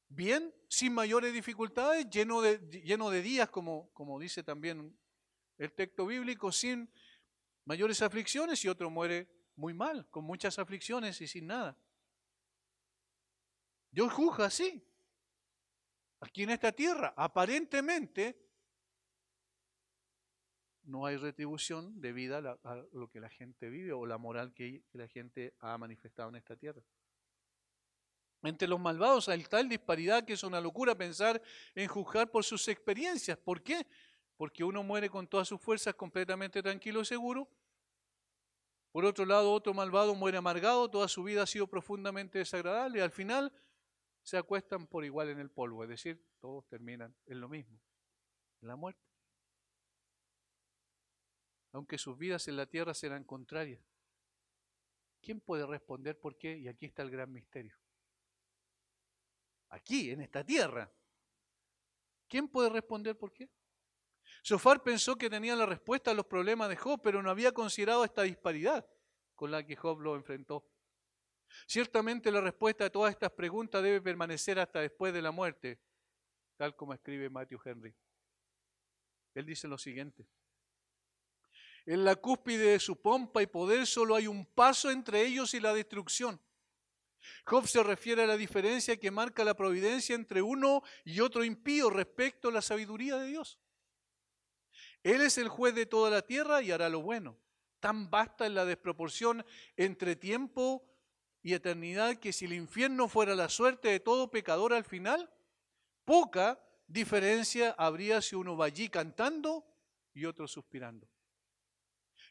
bien, sin mayores dificultades, lleno de días, como dice también el texto bíblico, sin mayores aflicciones, y otro muere muy mal, con muchas aflicciones y sin nada. Dios juzga así. Aquí en esta tierra, aparentemente, no hay retribución debida a lo que la gente vive o la moral que la gente ha manifestado en esta tierra. Entre los malvados hay tal disparidad que es una locura pensar en juzgar por sus experiencias. ¿Por qué? Porque uno muere con todas sus fuerzas completamente tranquilo y seguro. Por otro lado, otro malvado muere amargado, toda su vida ha sido profundamente desagradable y al final se acuestan por igual en el polvo. Es decir, todos terminan en lo mismo, en la muerte. Aunque sus vidas en la tierra serán contrarias. ¿Quién puede responder por qué? Y aquí está el gran misterio. Aquí, en esta tierra. ¿Quién puede responder por qué? Zofar pensó que tenía la respuesta a los problemas de Job, pero no había considerado esta disparidad con la que Job lo enfrentó. Ciertamente la respuesta a todas estas preguntas debe permanecer hasta después de la muerte, tal como escribe Matthew Henry. Él dice lo siguiente: en la cúspide de su pompa y poder solo hay un paso entre ellos y la destrucción. Job se refiere a la diferencia que marca la providencia entre uno y otro impío respecto a la sabiduría de Dios. Él es el juez de toda la tierra y hará lo bueno. Tan vasta es la desproporción entre tiempo y eternidad que si el infierno fuera la suerte de todo pecador al final, poca diferencia habría si uno va allí cantando y otro suspirando.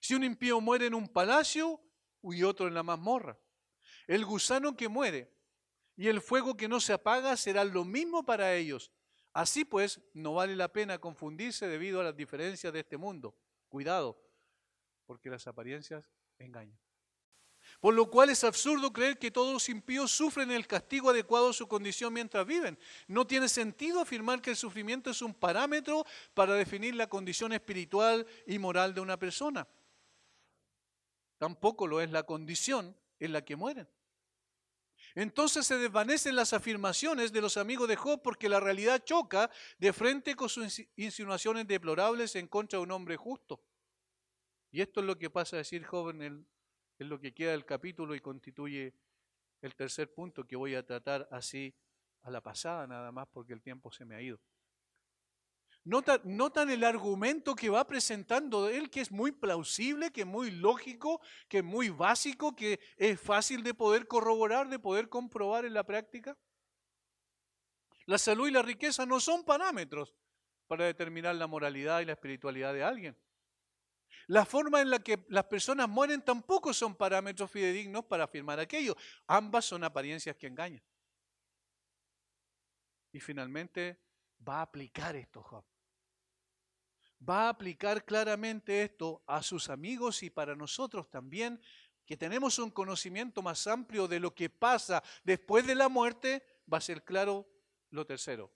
Si un impío muere en un palacio y otro en la mazmorra, el gusano que muere y el fuego que no se apaga serán lo mismo para ellos. Así pues, no vale la pena confundirse debido a las diferencias de este mundo. Cuidado, porque las apariencias engañan. Por lo cual es absurdo creer que todos los impíos sufren el castigo adecuado a su condición mientras viven. No tiene sentido afirmar que el sufrimiento es un parámetro para definir la condición espiritual y moral de una persona. Tampoco lo es la condición en la que mueren. Entonces se desvanecen las afirmaciones de los amigos de Job porque la realidad choca de frente con sus insinuaciones deplorables en contra de un hombre justo. Y esto es lo que pasa a decir Job en lo que queda del capítulo y constituye el tercer punto que voy a tratar así a la pasada nada más porque el tiempo se me ha ido. Notan el argumento que va presentando él, que es muy plausible, que es muy lógico, que es muy básico, que es fácil de poder corroborar, de poder comprobar en la práctica. La salud y la riqueza no son parámetros para determinar la moralidad y la espiritualidad de alguien. La forma en la que las personas mueren tampoco son parámetros fidedignos para afirmar aquello. Ambas son apariencias que engañan. Y finalmente va a aplicar esto Job. Va a aplicar claramente esto a sus amigos y para nosotros también, que tenemos un conocimiento más amplio de lo que pasa después de la muerte, va a ser claro lo tercero.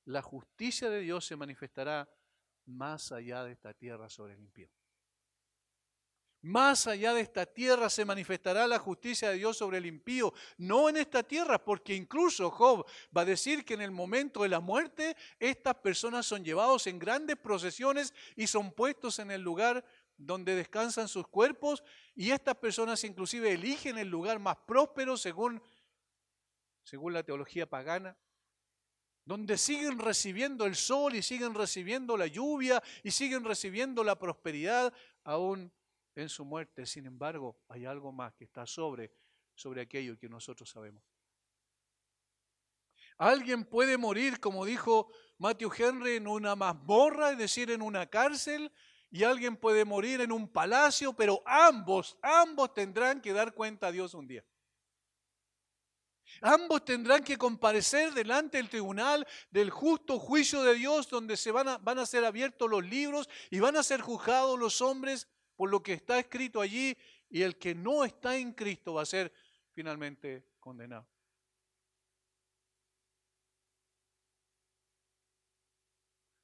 La justicia de Dios se manifestará más allá de esta tierra sobre el impío. Más allá de esta tierra se manifestará la justicia de Dios sobre el impío, no en esta tierra, porque incluso Job va a decir que en el momento de la muerte estas personas son llevados en grandes procesiones y son puestos en el lugar donde descansan sus cuerpos, y estas personas inclusive eligen el lugar más próspero según la teología pagana, donde siguen recibiendo el sol y siguen recibiendo la lluvia y siguen recibiendo la prosperidad aún en su muerte. Sin embargo, hay algo más que está sobre aquello que nosotros sabemos. Alguien puede morir, como dijo Matthew Henry, en una mazmorra, es decir, en una cárcel, y alguien puede morir en un palacio, pero ambos tendrán que dar cuenta a Dios un día. Ambos tendrán que comparecer delante del tribunal del justo juicio de Dios, donde van a ser abiertos los libros y van a ser juzgados los hombres por lo que está escrito allí, y el que no está en Cristo va a ser finalmente condenado.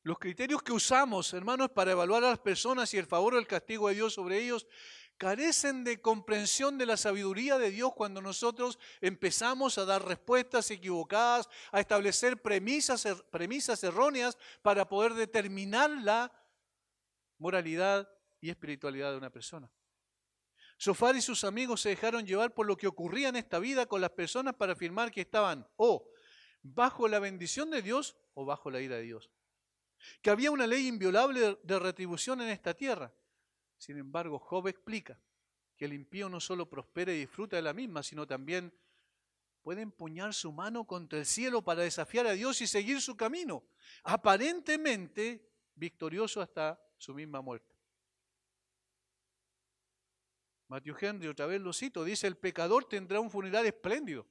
Los criterios que usamos, hermanos, para evaluar a las personas y el favor o el castigo de Dios sobre ellos, carecen de comprensión de la sabiduría de Dios cuando nosotros empezamos a dar respuestas equivocadas, a establecer premisas erróneas para poder determinar la moralidad y espiritualidad de una persona. Sofar y sus amigos se dejaron llevar por lo que ocurría en esta vida con las personas para afirmar que estaban o bajo la bendición de Dios o bajo la ira de Dios. Que había una ley inviolable de retribución en esta tierra. Sin embargo, Job explica que el impío no solo prospera y disfruta de la misma, sino también puede empuñar su mano contra el cielo para desafiar a Dios y seguir su camino, aparentemente victorioso hasta su misma muerte. Matthew Henry, otra vez lo cito, dice: el pecador tendrá un funeral espléndido.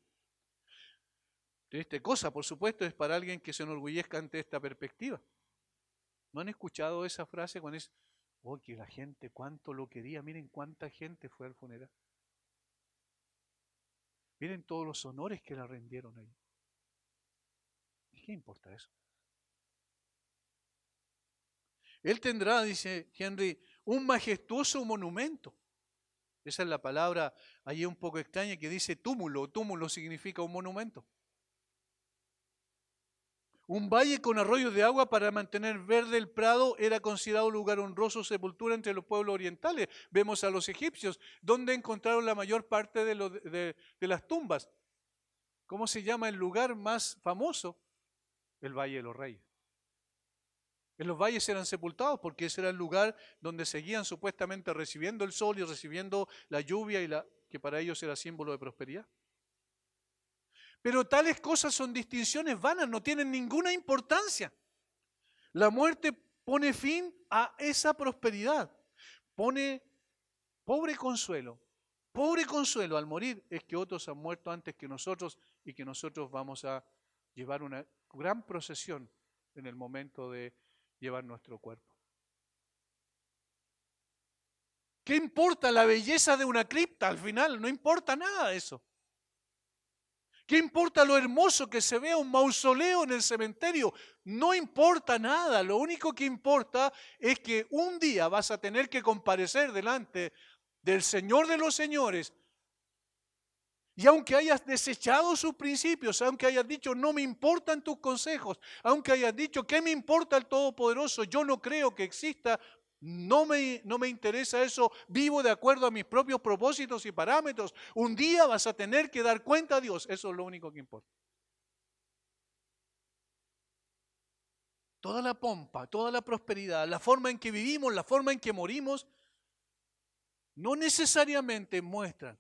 Triste cosa, por supuesto, es para alguien que se enorgullezca ante esta perspectiva. ¿No han escuchado esa frase cuando es, oh, que la gente cuánto lo quería? Miren cuánta gente fue al funeral. Miren todos los honores que le rendieron ahí. ¿Y qué importa eso? Él tendrá, dice Henry, un majestuoso monumento. Esa es la palabra allí un poco extraña que dice túmulo. Túmulo significa un monumento. Un valle con arroyos de agua para mantener verde el prado era considerado un lugar honroso, sepultura entre los pueblos orientales. Vemos a los egipcios, donde encontraron la mayor parte de las tumbas. ¿Cómo se llama el lugar más famoso? El Valle de los Reyes. En los valles eran sepultados porque ese era el lugar donde seguían supuestamente recibiendo el sol y recibiendo la lluvia, que para ellos era símbolo de prosperidad. Pero tales cosas son distinciones vanas, no tienen ninguna importancia. La muerte pone fin a esa prosperidad. Pone pobre consuelo al morir es que otros han muerto antes que nosotros y que nosotros vamos a llevar una gran procesión en el momento de llevar nuestro cuerpo. ¿Qué importa la belleza de una cripta al final? No importa nada de eso. ¿Qué importa lo hermoso que se vea un mausoleo en el cementerio? No importa nada. Lo único que importa es que un día vas a tener que comparecer delante del Señor de los señores. Y aunque hayas desechado sus principios, aunque hayas dicho no me importan tus consejos, aunque hayas dicho ¿qué me importa el Todopoderoso? Yo no creo que exista, no me interesa eso, vivo de acuerdo a mis propios propósitos y parámetros. Un día vas a tener que dar cuenta a Dios, eso es lo único que importa. Toda la pompa, toda la prosperidad, la forma en que vivimos, la forma en que morimos, no necesariamente muestran,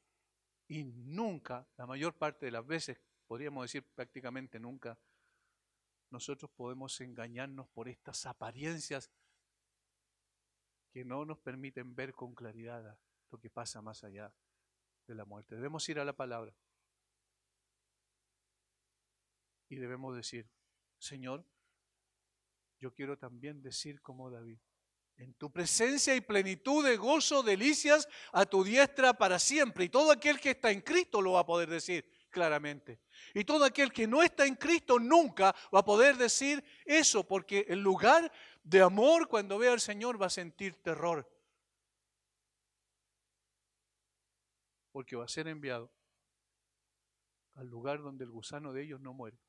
y nunca, la mayor parte de las veces, podríamos decir prácticamente nunca, nosotros podemos engañarnos por estas apariencias que no nos permiten ver con claridad lo que pasa más allá de la muerte. Debemos ir a la palabra y debemos decir, Señor, yo quiero también decir como David, en tu presencia hay plenitud de gozo, delicias a tu diestra para siempre. Y todo aquel que está en Cristo lo va a poder decir claramente. Y todo aquel que no está en Cristo nunca va a poder decir eso, porque el lugar de amor cuando vea al Señor va a sentir terror. Porque va a ser enviado al lugar donde el gusano de ellos no muere,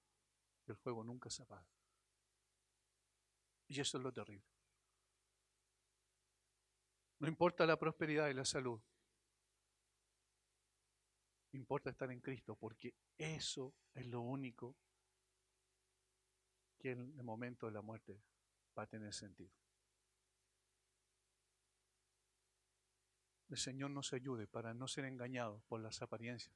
el fuego nunca se apaga. Y eso es lo terrible. No importa la prosperidad y la salud, importa estar en Cristo, porque eso es lo único que en el momento de la muerte va a tener sentido. El Señor nos ayude para no ser engañados por las apariencias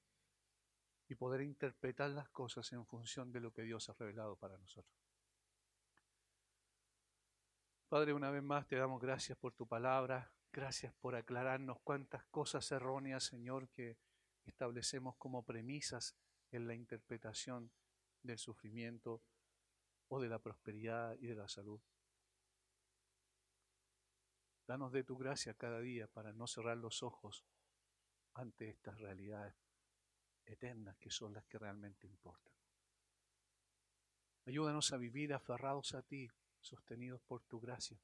y poder interpretar las cosas en función de lo que Dios ha revelado para nosotros. Padre, una vez más te damos gracias por tu palabra, gracias por aclararnos cuántas cosas erróneas, Señor, que establecemos como premisas en la interpretación del sufrimiento o de la prosperidad y de la salud. Danos de tu gracia cada día para no cerrar los ojos ante estas realidades eternas que son las que realmente importan. Ayúdanos a vivir aferrados a ti, sostenidos por tu gracia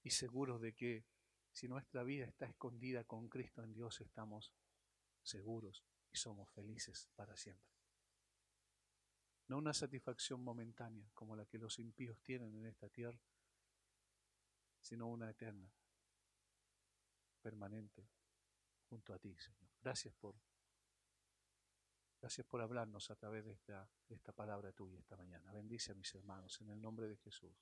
y seguros de que si nuestra vida está escondida con Cristo en Dios, estamos seguros y somos felices para siempre. No una satisfacción momentánea como la que los impíos tienen en esta tierra, sino una eterna, permanente, junto a ti, Señor. Gracias por hablarnos a través de esta palabra tuya esta mañana. Bendice a mis hermanos en el nombre de Jesús.